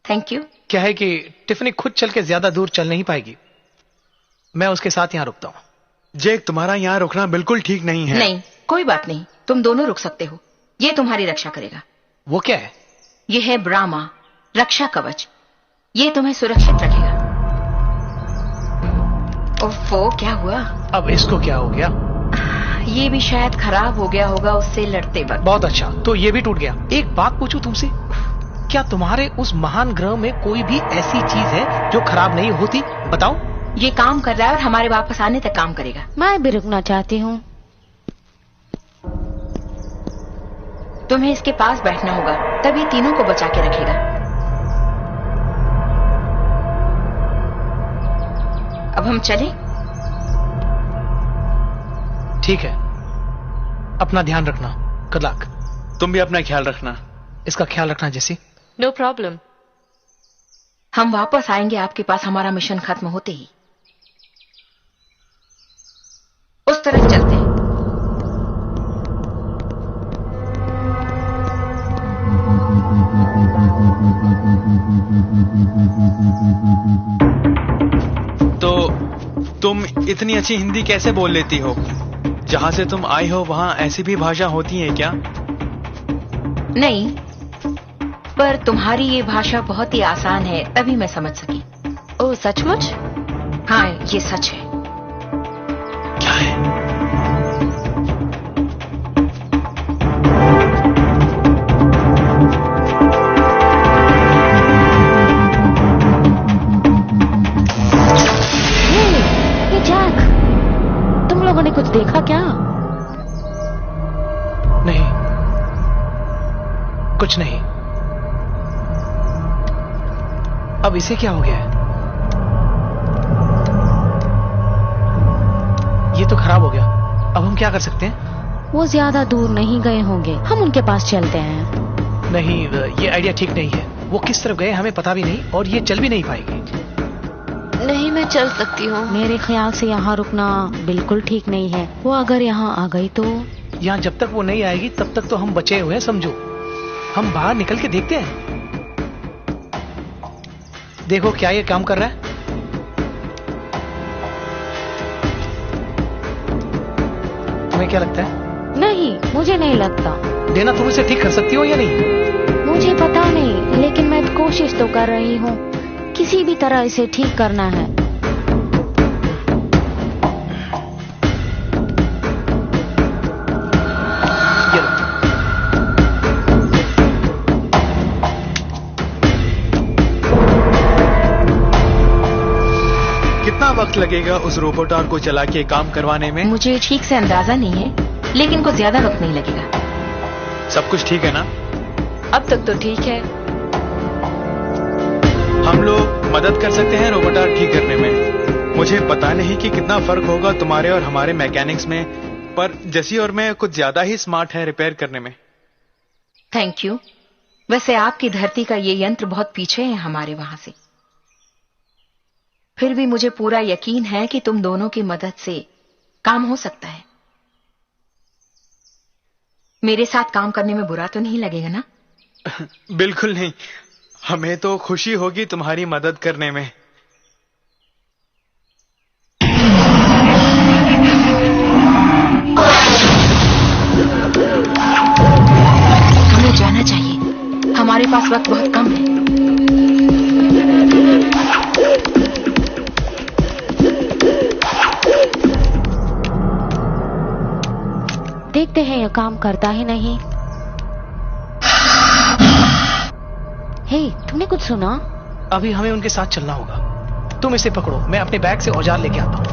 S2: Thank you.
S3: क्या है कि टिफनी खुद चल के ज्यादा दूर चल नहीं पाएगी, मैं उसके साथ यहां रुकता हूं।
S4: जेक, तुम्हारा यहाँ रुकना बिल्कुल ठीक नहीं है।
S2: नहीं, कोई बात नहीं, तुम दोनों रुक सकते हो। ये तुम्हारी रक्षा करेगा।
S3: वो क्या है?
S2: ये है ब्राह्मा, रक्षा कवच। ये तुम्हें सुरक्षित रखेगा। ओफो, क्या हुआ?
S3: अब इसको क्या हो गया?
S2: ये भी शायद खराब हो गया होगा उससे लड़ते वक्त।
S3: बहुत अच्छा, तो ये भी टूट गया। एक बात पूछूं तुमसे, क्या तुम्हारे उस महान ग्रह में कोई भी ऐसी चीज है जो खराब नहीं होती? बताओ।
S2: ये काम कर रहा है और हमारे वापस आने तक काम करेगा।
S5: मैं भी रुकना चाहती हूँ।
S2: तुम्हें इसके पास बैठना होगा, तब ये तीनों को बचा के रखेगा। अब हम चलें?
S3: ठीक है, अपना ध्यान रखना। Good luck.
S4: तुम भी अपना ख्याल रखना।
S3: इसका ख्याल रखना जेसी।
S1: No problem.
S2: हम वापस आएंगे आपके पास हमारा मिशन खत्म होते ही। उस तरफ चलते हैं।
S4: तो तुम इतनी अच्छी हिंदी कैसे बोल लेती हो? जहां से तुम आई हो वहां ऐसी भी भाषा होती है क्या?
S2: नहीं, पर तुम्हारी ये भाषा बहुत ही आसान है, तभी मैं समझ सकी।
S1: ओह, सचमुच?
S2: हाँ, ये सच है।
S4: क्या है?
S5: ये जैक, तुम लोगों ने कुछ देखा क्या?
S3: नहीं, कुछ नहीं। अब इसे क्या हो गया है? ये तो खराब हो गया। अब हम क्या कर सकते हैं?
S5: वो ज्यादा दूर नहीं गए होंगे, हम उनके पास चलते हैं।
S3: नहीं, ये आइडिया ठीक नहीं है। वो किस तरफ गए हमें पता भी नहीं, और ये चल भी नहीं पाएगी।
S1: नहीं, मैं चल सकती हूँ।
S5: मेरे ख्याल से यहाँ रुकना बिल्कुल ठीक नहीं है। वो अगर यहाँ आ गई तो?
S3: यहाँ जब तक वो नहीं आएगी तब तक तो हम बचे हुए हैं, समझो। हम बाहर निकल के देखते हैं। देखो, क्या ये काम कर रहा है? तुम्हें क्या लगता है?
S5: नहीं, मुझे नहीं लगता।
S3: देना, तुम इसे ठीक कर सकती हो या नहीं?
S5: मुझे पता नहीं, लेकिन मैं कोशिश तो कर रही हूँ। किसी भी तरह इसे ठीक करना है।
S3: ये लो।
S4: कितना वक्त लगेगा उस रोबोटार को चला के काम करवाने में?
S2: मुझे ठीक से अंदाजा नहीं है, लेकिन कुछ ज्यादा वक्त नहीं लगेगा।
S4: सब कुछ ठीक है ना?
S1: अब तक तो ठीक है।
S4: हम लोग मदद कर सकते हैं रोबोटार ठीक करने में। मुझे पता नहीं कि कितना फर्क होगा तुम्हारे और हमारे मैकेनिक्स में, पर जेसी और मैं कुछ ज्यादा ही स्मार्ट है रिपेयर करने में।
S2: Thank you. वैसे आपकी धरती का ये यंत्र बहुत पीछे है हमारे वहां से। फिर भी मुझे पूरा यकीन है कि तुम दोनों की मदद से काम हो सकता है। मेरे साथ काम करने में बुरा तो नहीं लगेगा ना?
S4: बिल्कुल नहीं, हमें तो खुशी होगी तुम्हारी मदद करने में।
S2: हमें जाना चाहिए, हमारे पास वक्त बहुत कम है।
S5: देखते हैं यह काम करता ही नहीं। हे, तुमने कुछ सुना?
S3: अभी हमें उनके साथ चलना होगा। तुम इसे पकड़ो, मैं अपने बैग से औजार लेके आता हूं।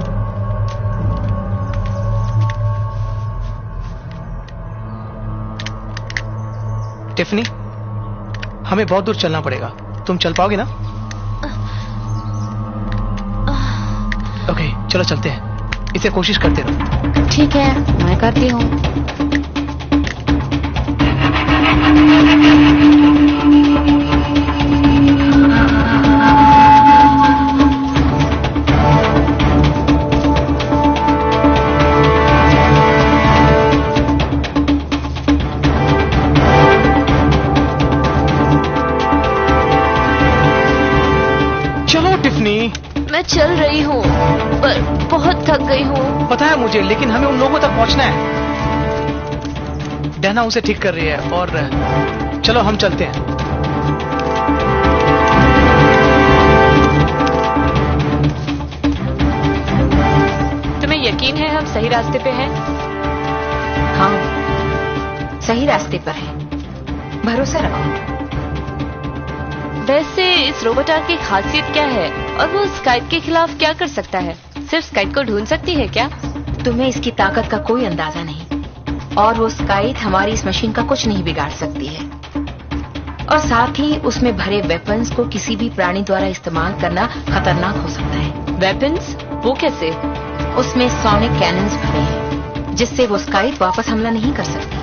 S3: टिफनी, हमें बहुत दूर चलना पड़ेगा। तुम चल पाओगे ना? ओके, चलो चलते हैं। इसे कोशिश करते रहो।
S5: ठीक है, मैं करती हूँ।
S1: थक गई हूँ।
S3: पता है मुझे, लेकिन हमें उन लोगों तक पहुंचना है। डैना उसे ठीक कर रही है और चलो हम चलते हैं।
S1: तुम्हें यकीन है हम सही रास्ते पे हैं?
S2: हाँ, सही रास्ते पर है, भरोसा रखो।
S1: वैसे इस रोबोटार की खासियत क्या है और वो स्काइप के खिलाफ क्या कर सकता है? सिर्फ स्काइप को ढूंढ सकती है क्या?
S2: तुम्हें इसकी ताकत का कोई अंदाजा नहीं, और वो स्काइप हमारी इस मशीन का कुछ नहीं बिगाड़ सकती है। और साथ ही उसमें भरे वेपन्स को किसी भी प्राणी द्वारा इस्तेमाल करना खतरनाक हो सकता है।
S1: वेपन्स? वो कैसे?
S2: उसमें सोनिक कैनन्स भरे हैं, जिससे वो स्काइप वापस हमला नहीं कर सकती।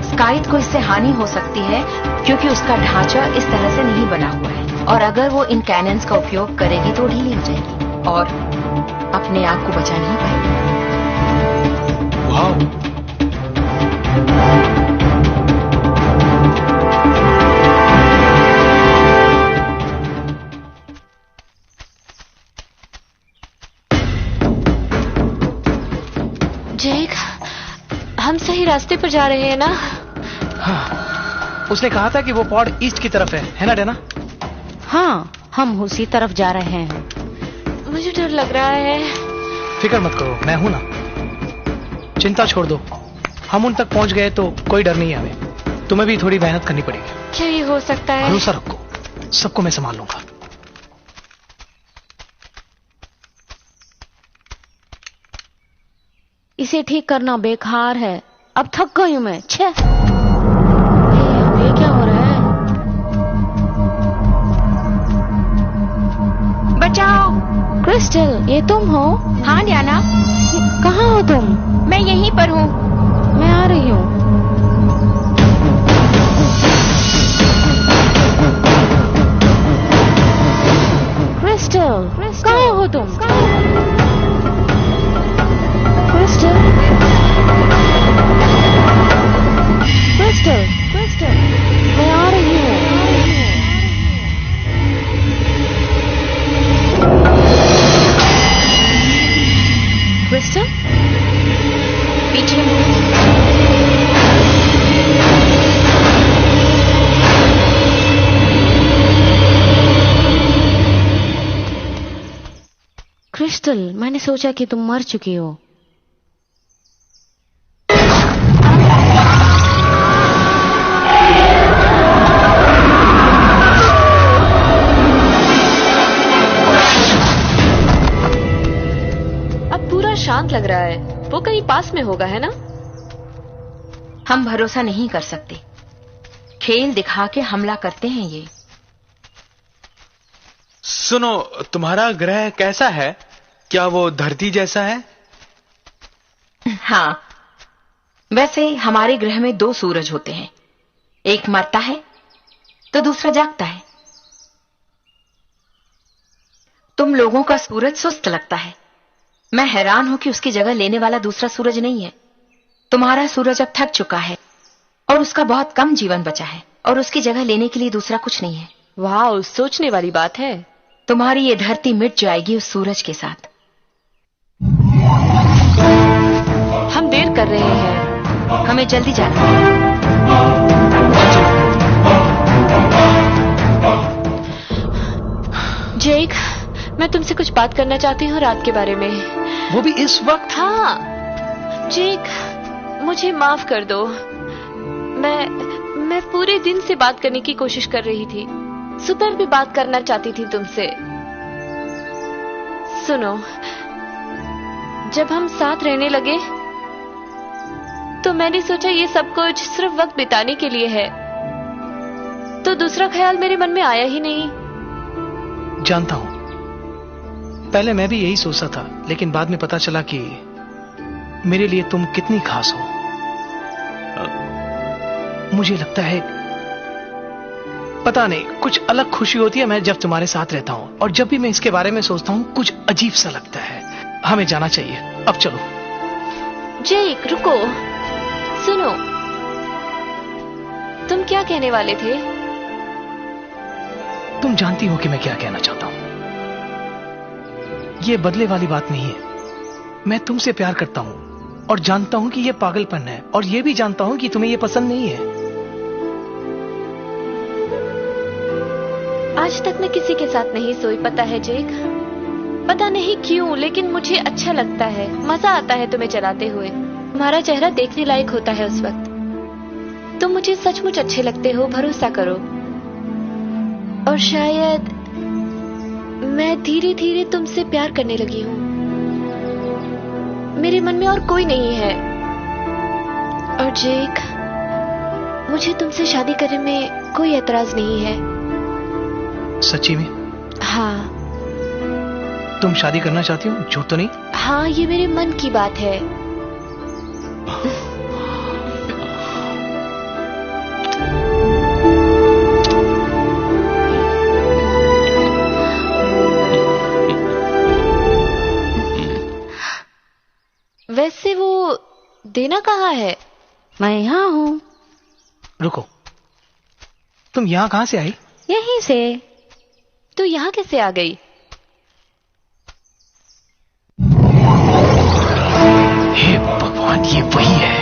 S2: स्काइप को इससे हानि हो सकती है क्योंकि उसका ढांचा इस तरह से नहीं बना हुआ है, और अगर वो इन कैनन्स का उपयोग करेगी तो ढीली हो जाएगी और अपने आप को बचा नहीं पाएगी।
S4: वाह,
S1: जेक, हम सही रास्ते पर जा रहे हैं ना?
S3: हाँ, उसने कहा था कि वो पॉड ईस्ट की तरफ है ना डैना?
S5: हाँ, हम उसी तरफ जा रहे हैं।
S1: मुझे डर लग रहा है।
S3: फिक्र मत करो, मैं हूं ना। चिंता छोड़ दो, हम उन तक पहुंच गए तो कोई डर नहीं है हमें। तुम्हें भी थोड़ी मेहनत करनी पड़ेगी।
S1: क्या ये हो सकता है?
S3: भरोसा रखो, सबको मैं संभाल लूंगा।
S5: इसे ठीक करना बेकार है, अब थक गई हूं मैं। छे, ये क्या हो रहा है?
S2: बचाओ!
S5: क्रिस्टल, ये तुम हो?
S2: हाँ डैना,
S5: कहाँ हो तुम?
S2: मैं यहीं पर हूँ।
S5: मैं आ रही हूँ। क्रिस्टल, कहाँ हो तुम? क्रिस्टल, क्रिस्टल, क्रिस्टल, मैं आ रही हूँ।
S1: क्रिस्टल,
S2: पीछे मुड़ो।
S5: क्रिस्टल, मैंने सोचा कि तुम मर चुकी हो।
S1: अब पूरा शांत लग रहा है। वो कहीं पास में होगा, है ना?
S2: हम भरोसा नहीं कर सकते, खेल दिखा के हमला करते हैं ये।
S4: सुनो, तुम्हारा ग्रह कैसा है? क्या वो धरती जैसा है?
S2: हाँ, वैसे हमारे ग्रह में 2 सूरज होते हैं, एक मरता है तो दूसरा जागता है। तुम लोगों का सूरज सुस्त लगता है। मैं हैरान हूं कि उसकी जगह लेने वाला दूसरा सूरज नहीं है। तुम्हारा सूरज अब थक चुका है और उसका बहुत कम जीवन बचा है, और उसकी जगह लेने के लिए दूसरा कुछ नहीं है।
S1: वाह, सोचने वाली बात है।
S2: तुम्हारी ये धरती मिट जाएगी उस सूरज के साथ।
S1: हम देर कर रहे हैं,
S2: हमें जल्दी जाना है।
S1: जेक, मैं तुमसे कुछ बात करना चाहती हूँ रात के बारे में।
S3: वो भी इस वक्त?
S1: हाँ जेक, मुझे माफ कर दो। मैं पूरे दिन से बात करने की कोशिश कर रही थी। सुपर भी बात करना चाहती थी तुमसे। सुनो, जब हम साथ रहने लगे तो मैंने सोचा ये सब कुछ सिर्फ वक्त बिताने के लिए है, तो दूसरा ख्याल मेरे मन में आया ही नहीं।
S3: जानता हूं, पहले मैं भी यही सोचता था, लेकिन बाद में पता चला कि मेरे लिए तुम कितनी खास हो। मुझे लगता है, पता नहीं, कुछ अलग खुशी होती है मैं जब तुम्हारे साथ रहता हूं, और जब भी मैं इसके बारे में सोचता हूं कुछ अजीब सा लगता है। हमें जाना चाहिए, अब चलो।
S1: जेक, रुको, सुनो, तुम क्या कहने वाले थे?
S3: तुम जानती हो कि मैं क्या कहना चाहता हूं। ये बदले वाली बात नहीं है। मैं तुमसे प्यार करता हूं और जानता हूं कि यह पागलपन है, और यह भी जानता हूं कि तुम्हें यह पसंद नहीं है।
S1: आज तक मैं किसी के साथ नहीं सोई, पता है जेक? पता नहीं क्यों, लेकिन मुझे अच्छा लगता है, मजा आता है तुम्हें चलाते हुए। तुम्हारा चेहरा देखने लायक होता है उस वक्त। तुम मुझे सचमुच अच्छे लगते हो, भरोसा करो। और शायद मैं धीरे धीरे तुमसे प्यार करने लगी हूं। मेरे मन में और कोई नहीं है। और जेक, मुझे तुमसे शादी करने में कोई एतराज नहीं है।
S3: सच्ची में?
S1: हाँ।
S3: तुम शादी करना चाहती हो? झूठ तो नहीं?
S1: हाँ, ये मेरे मन की बात है। वैसे वो देना कहाँ है?
S5: मैं यहाँ हूँ।
S3: रुको, तुम यहाँ कहाँ से आई?
S5: यहीं से।
S1: तो यहाँ कैसे आ गई?
S3: हे भगवान, ये वही है।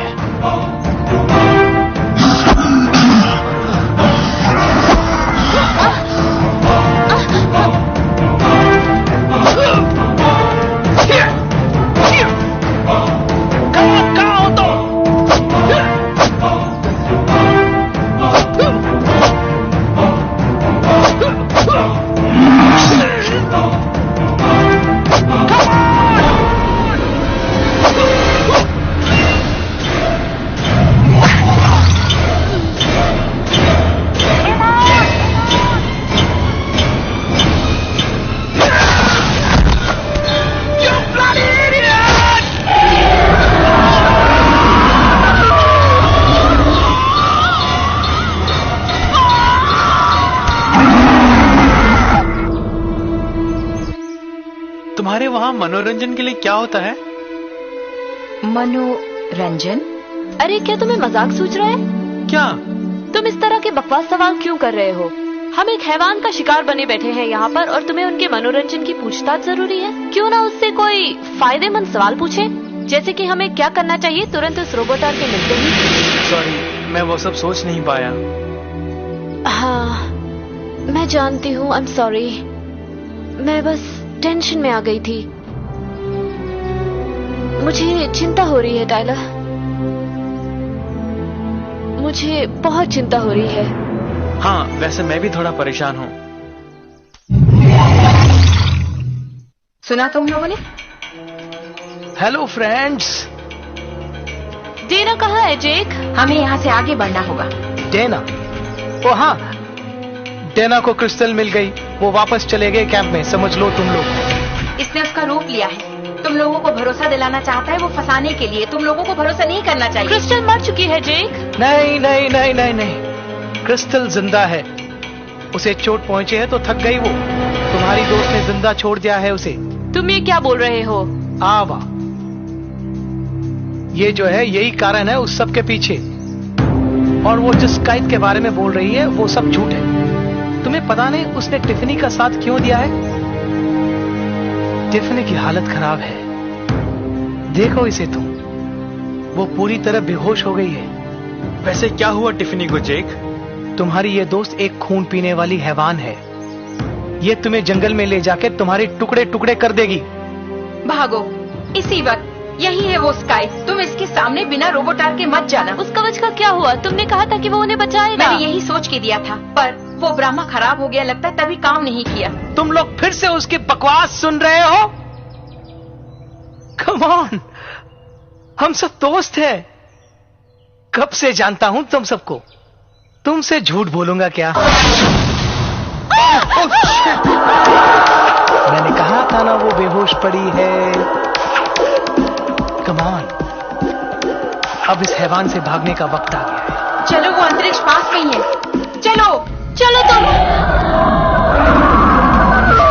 S4: तुम्हारे वहां मनोरंजन के लिए क्या होता है?
S2: मनोरंजन?
S1: अरे क्या तुम्हें मजाक सूझ रहा है?
S4: क्या?
S1: तुम इस तरह के बकवास सवाल क्यों कर रहे हो? हम एक हैवान का शिकार बने बैठे हैं यहाँ पर, और तुम्हें उनके मनोरंजन की पूछताछ जरूरी है? क्यों ना उससे कोई फायदेमंद सवाल पूछे, जैसे कि हमें क्या करना चाहिए तुरंत उस रोबोटार के मिलते ही।
S4: सॉरी, मैं वो सब सोच नहीं पाया।
S1: हाँ, मैं जानती हूँ, आई एम सॉरी। मैं बस टेंशन में आ गई थी। मुझे चिंता हो रही है टाइलर, मुझे बहुत चिंता हो रही है।
S4: हाँ, वैसे मैं भी थोड़ा परेशान हूँ।
S2: सुना तुम लोगों ने?
S3: Hello friends.
S1: डेना कहाँ है जेक?
S2: हमें यहाँ से आगे बढ़ना होगा।
S3: डेना? ओ हाँ, डेना को क्रिस्टल मिल गई। वो वापस चले गए कैंप में, समझ लो तुम लोग।
S2: इसने उसका रूप लिया है। तुम लोगों को भरोसा दिलाना चाहता है, वो फंसाने के लिए। तुम लोगों को भरोसा नहीं करना चाहिए।
S1: क्रिस्टल मर चुकी है जेक।
S3: नहीं नहीं नहीं नहीं नहीं, क्रिस्टल जिंदा है। उसे चोट पहुंचे है तो थक गई वो। तुम्हारी दोस्त ने जिंदा छोड़ दिया है उसे।
S1: तुम ये क्या बोल रहे हो?
S3: आवा, ये जो है यही कारण है उस सब के पीछे। और वो जिस कायद के बारे में बोल रही है वो सब झूठ है। तुम्हें पता नहीं उसने टिफनी का साथ क्यों दिया है? टिफनी की हालत खराब है, देखो इसे तुम। वो पूरी तरह बेहोश हो गई है।
S4: वैसे क्या हुआ टिफनी को जेक?
S3: तुम्हारी ये दोस्त एक खून पीने वाली हैवान है। ये तुम्हें जंगल में ले जाके तुम्हारे टुकड़े टुकड़े कर देगी।
S2: भागो इसी वक्त। यही है वो स्काई। तुम इसके सामने बिना रोबोटार के मत जाना।
S1: उस कवच का क्या हुआ? तुमने कहा था कि वो उन्हें बचाएगा।
S2: मैंने यही सोच के दिया था, पर वो ब्रह्मा खराब हो गया लगता है, तभी काम नहीं किया।
S3: तुम लोग फिर से उसकी बकवास सुन रहे हो? कम ऑन, हम सब दोस्त हैं। कब से जानता हूं तुम सबको। तुमसे झूठ बोलूंगा क्या? मैंने कहा था ना वो बेहोश पड़ी है। कम ऑन, अब इस हैवान से भागने का वक्त आ गया है।
S2: चलो, वो अंतरिक्ष पास में ही है। चलो
S1: चलो तुम,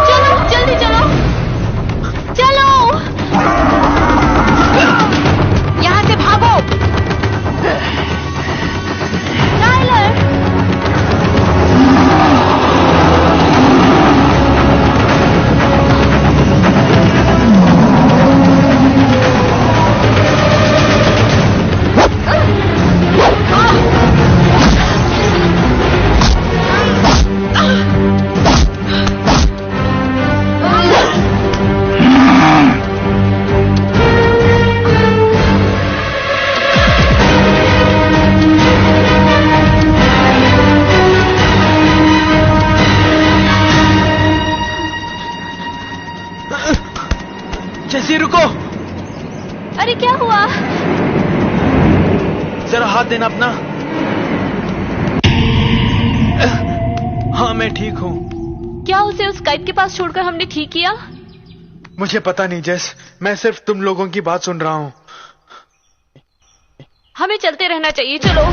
S1: चलो जल्दी चलो, चलो
S2: यहाँ से भागो।
S1: टाइलर।
S4: जैसी रुको,
S1: अरे क्या हुआ?
S4: जरा हाथ देना अपना। हाँ मैं ठीक हूँ।
S1: क्या उसे उस काइट के पास छोड़कर हमने ठीक किया?
S4: मुझे पता नहीं जेस, मैं सिर्फ तुम लोगों की बात सुन रहा हूँ।
S1: हमें चलते रहना चाहिए, चलो।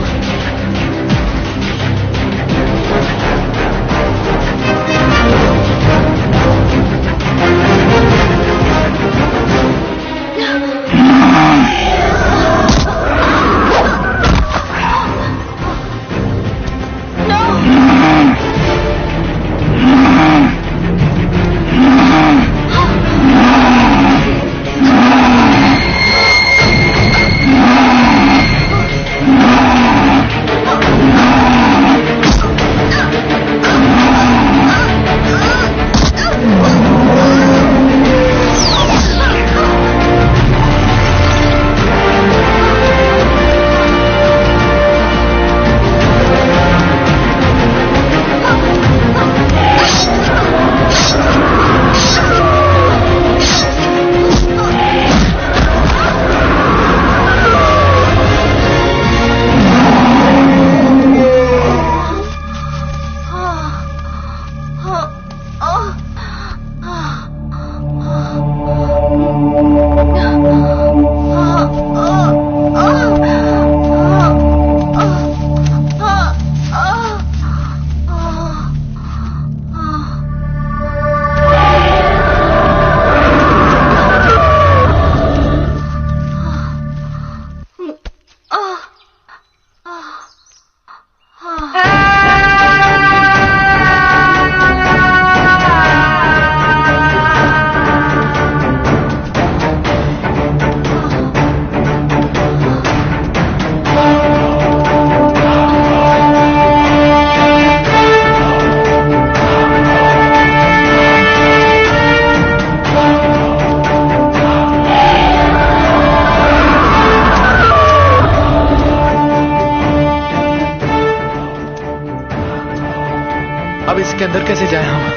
S4: अब इसके अंदर कैसे जाए हम?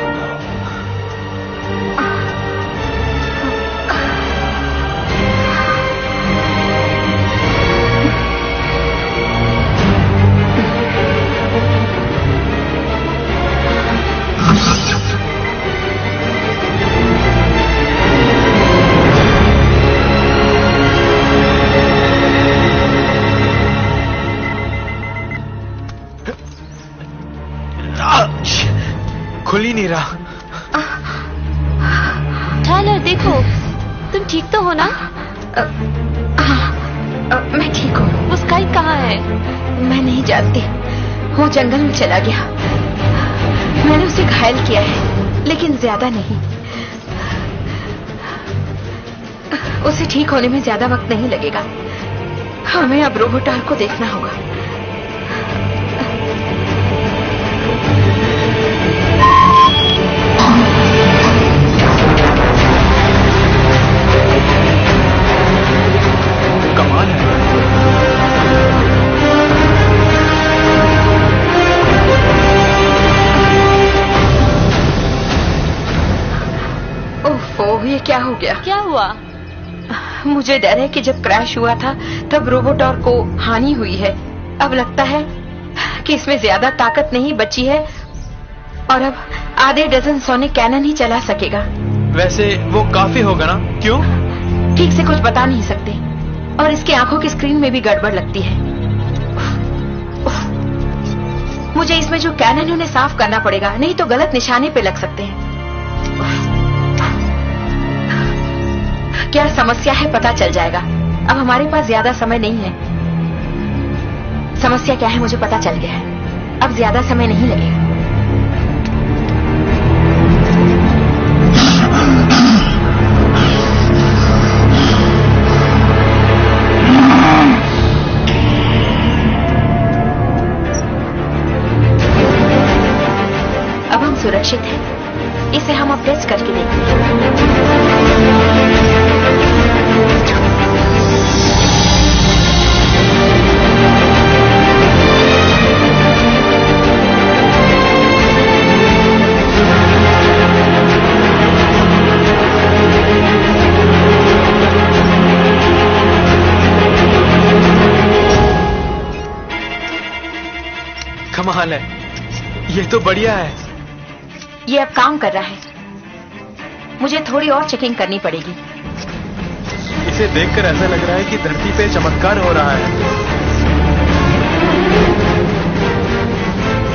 S4: खुल ही नहीं रहा।
S1: टाइलर देखो, तुम ठीक तो हो ना?
S2: मैं ठीक हूँ।
S1: उस काइट कहाँ है?
S2: मैं नहीं जानती, वो जंगल में चला गया। मैंने उसे घायल किया है, लेकिन ज्यादा नहीं। उसे ठीक होने में ज्यादा वक्त नहीं लगेगा। हमें अब रोबोटार को देखना होगा।
S4: कमाल है।
S2: ओह, ये क्या हो गया?
S1: क्या हुआ?
S2: मुझे डर है कि जब क्रैश हुआ था तब रोबोटॉर को हानि हुई है। अब लगता है कि इसमें ज्यादा ताकत नहीं बची है और अब आधे डजन सोनिक कैनन ही चला सकेगा।
S4: वैसे वो काफी होगा ना? क्यों?
S2: ठीक से कुछ बता नहीं सकते और इसकी आंखों की स्क्रीन में भी गड़बड़ लगती है। मुझे इसमें जो कैनन है उन्हें साफ करना पड़ेगा, नहीं तो गलत निशाने पे लग सकते हैं। क्या समस्या है पता चल जाएगा। अब हमारे पास ज्यादा समय नहीं है। समस्या क्या है मुझे पता चल गया है। अब ज्यादा समय नहीं लगेगा। अब हम सुरक्षित हैं। इसे हम अब टेस्ट करके देखेंगे।
S4: कमाल है, ये तो बढ़िया है।
S2: ये अब काम कर रहा है। मुझे थोड़ी और चेकिंग करनी पड़ेगी।
S4: इसे देखकर ऐसा लग रहा है कि धरती पे चमत्कार हो रहा है।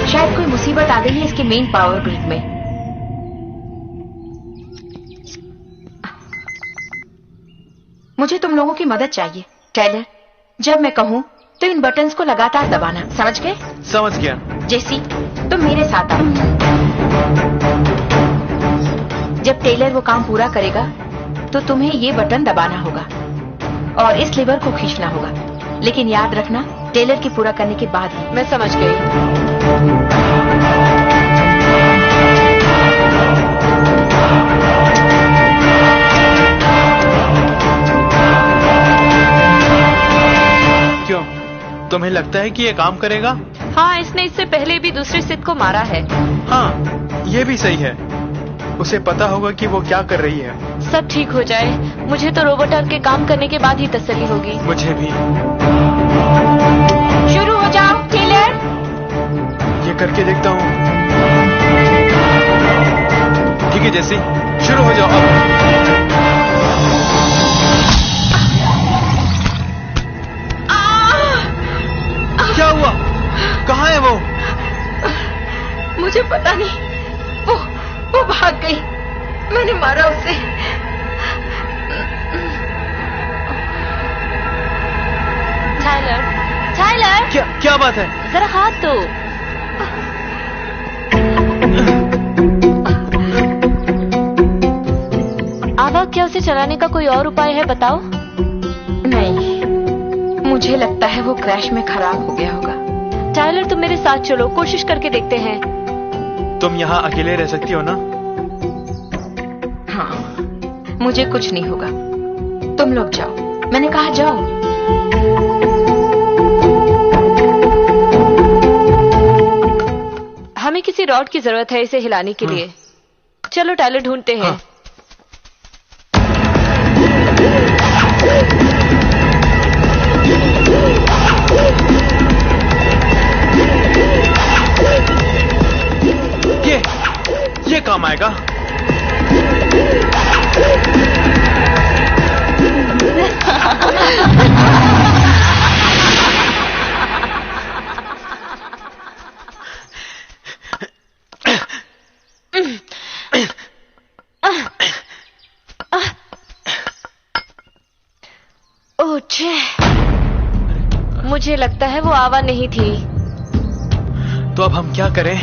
S2: शायद कोई मुसीबत आ गई है इसके मेन पावर ग्रिड में। मुझे तुम लोगों की मदद चाहिए। टेलर, जब मैं कहूं तो इन बटन्स को लगातार दबाना, समझ गए?
S4: समझ गया।
S2: जेसी, तुम मेरे साथ आओ। जब टेलर वो काम पूरा करेगा तो तुम्हें ये बटन दबाना होगा और इस लीवर को खींचना होगा, लेकिन याद रखना टेलर की पूरा करने के बाद ही।
S1: मैं समझ गई।
S4: क्यों, तुम्हें लगता है कि ये काम करेगा?
S1: हाँ, इसने इससे पहले भी दूसरे सिद्ध को मारा है।
S4: हाँ, ये भी सही है। उसे पता होगा कि वो क्या कर रही है।
S1: सब ठीक हो जाए, मुझे तो रोबोट के काम करने के बाद ही तसल्ली होगी।
S4: मुझे भी।
S2: शुरू हो जाओ टेलर।
S4: ये करके देखता हूँ। ठीक है जैसी, शुरू हो जाओ अब। क्या हुआ? कहाँ है वो?
S2: मुझे पता नहीं, वो भाग गई। मैंने मारा उसे।
S1: टाइलर, टाइलर,
S4: क्या बात है?
S1: जरा हाथ दो। आवा, क्या उसे चलाने का कोई और उपाय है? बताओ।
S2: नहीं, मुझे लगता है वो क्रैश में खराब हो गया होगा।
S1: टाइलर, तुम मेरे साथ चलो, कोशिश करके देखते हैं।
S4: तुम यहाँ अकेले रह सकती हो ना?
S2: हाँ, मुझे कुछ नहीं होगा। तुम लोग जाओ, मैंने कहा जाओ।
S1: हमें किसी रॉड की जरूरत है इसे हिलाने के लिए। चलो टाइलर, ढूंढते हैं।
S4: ये काम आएगा।
S1: ओह छे, मुझे लगता है वो आवा नहीं थी।
S4: तो अब हम क्या करें?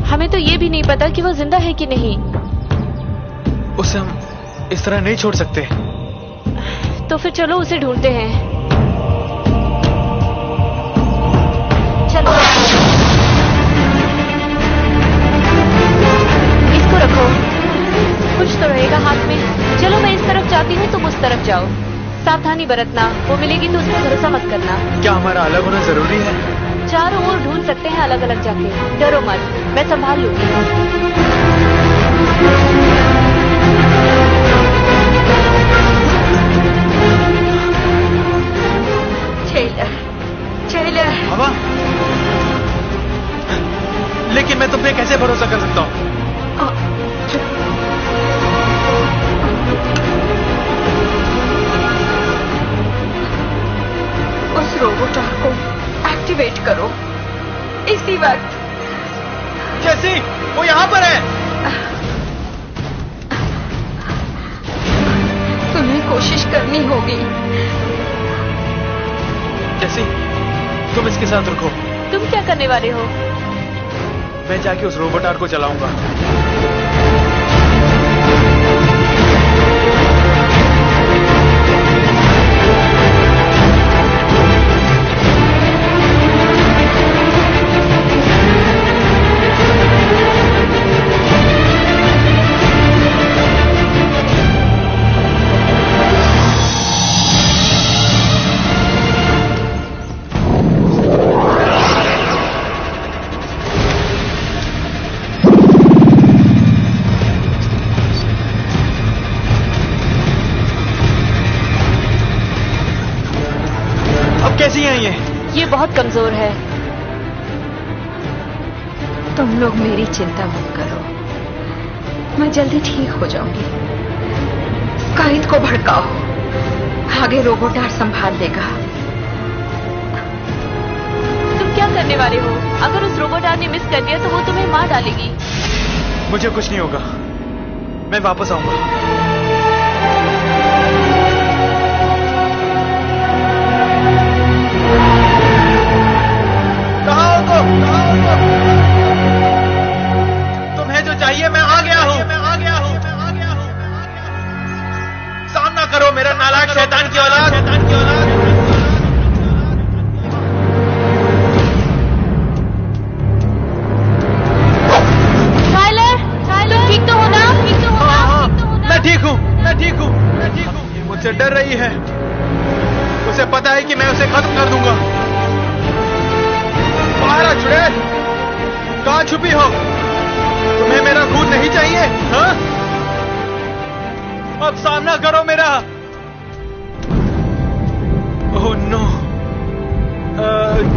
S1: हमें तो ये भी नहीं पता कि वो जिंदा है कि नहीं।
S4: उसे हम इस तरह नहीं छोड़ सकते।
S1: तो फिर चलो उसे ढूंढते हैं। चलो, इसको रखो, कुछ तो रहेगा हाथ में। चलो, मैं इस तरफ जाती हूँ, तुम उस तरफ जाओ। सावधानी बरतना, वो मिलेगी तो उस पर भरोसा मत करना।
S4: क्या हमारा अलग होना जरूरी है?
S1: चारों ओर ढूंढ सकते हैं अलग अलग जाके। डरो मत, मैं संभाल लूंगी।
S2: टेलर,
S4: हवा, लेकिन मैं तुम पे कैसे भरोसा कर सकता हूँ?
S2: उस रोबोट को एक्टिवेट करो इसी वक्त।
S4: जैसी, वो यहाँ पर है।
S2: तुम्हें कोशिश करनी होगी।
S4: जैसी, तुम इसके साथ रुको।
S1: तुम क्या करने वाले हो?
S4: मैं जाके उस रोबोटार को चलाऊंगा।
S1: ये बहुत कमजोर है।
S2: तुम लोग मेरी चिंता मत करो, मैं जल्दी ठीक हो जाऊंगी। काहिद को भड़काओ, आगे रोबोटार संभाल लेगा।
S1: तुम क्या करने वाले हो? अगर उस रोबोटार ने मिस कर दिया तो वो तुम्हें मार डालेगी।
S4: मुझे कुछ नहीं होगा, मैं वापस आऊंगा। कहाँ हो तुम? तुम्हें जो चाहिए मैं आ गया हूँ। सामना करो मेरा नालायक शैतान की औलाद।
S1: टाइलर, ठीक तो हो ना?
S4: हाँ, मैं ठीक हूँ। ये मुझसे डर रही है, उसे पता है कि मैं उसे खत्म कर दूंगा। बाहर आ चुड़ैल, कहाँ छुपी हो? तुम्हें मेरा खून नहीं चाहिए? हाँ? अब सामना करो मेरा। ओह नो,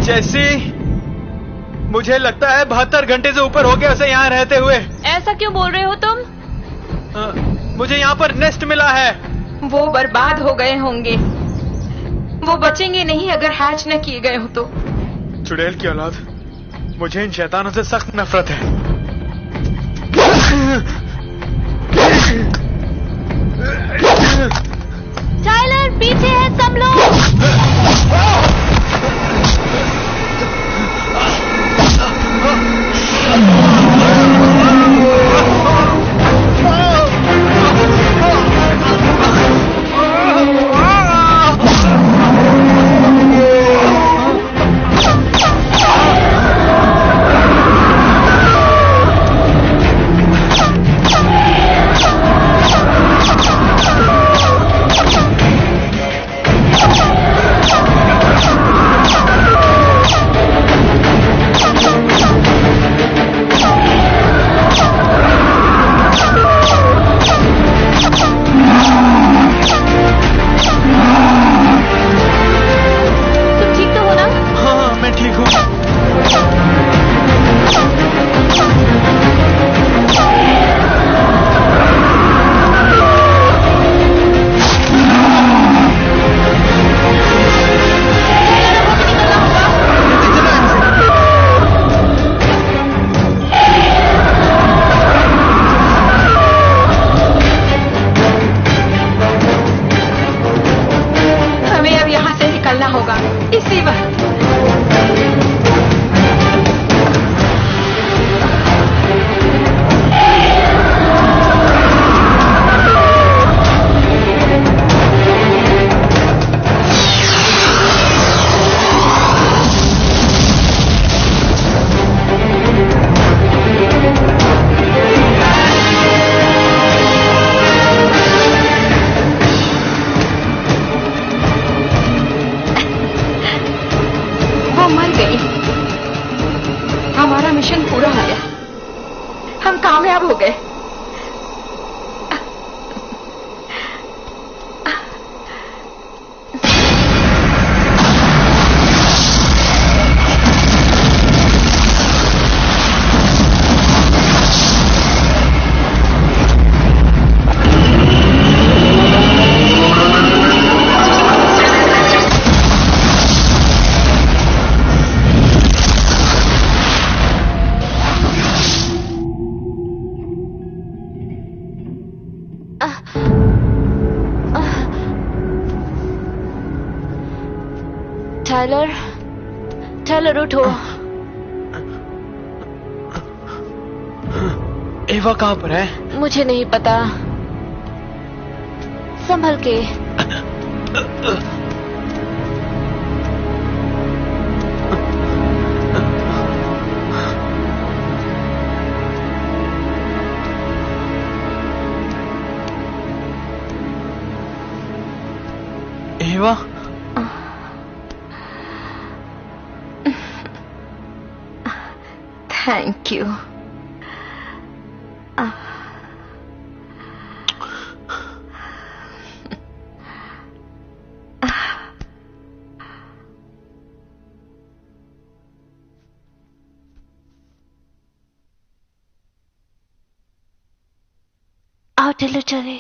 S4: जैसी मुझे लगता है 72 घंटे से ऊपर हो गया उसे यहाँ रहते हुए।
S1: ऐसा क्यों बोल रहे हो तुम?
S4: मुझे यहाँ पर नेस्ट मिला है।
S2: वो बर्बाद हो गए होंगे, वो बचेंगे नहीं अगर हैच न किए गए हो तो।
S4: चुड़ैल की औलाद, मुझे इन शैतानों से सख्त नफरत है।
S1: टाइलर, पीछे है सब लोग।
S2: कामयाब हो गए।
S1: टाइलर उठो।
S4: एवा कहाँ पर है?
S1: मुझे नहीं पता, संभल के।
S4: एवा,
S2: थैंक यू।
S1: दिल चले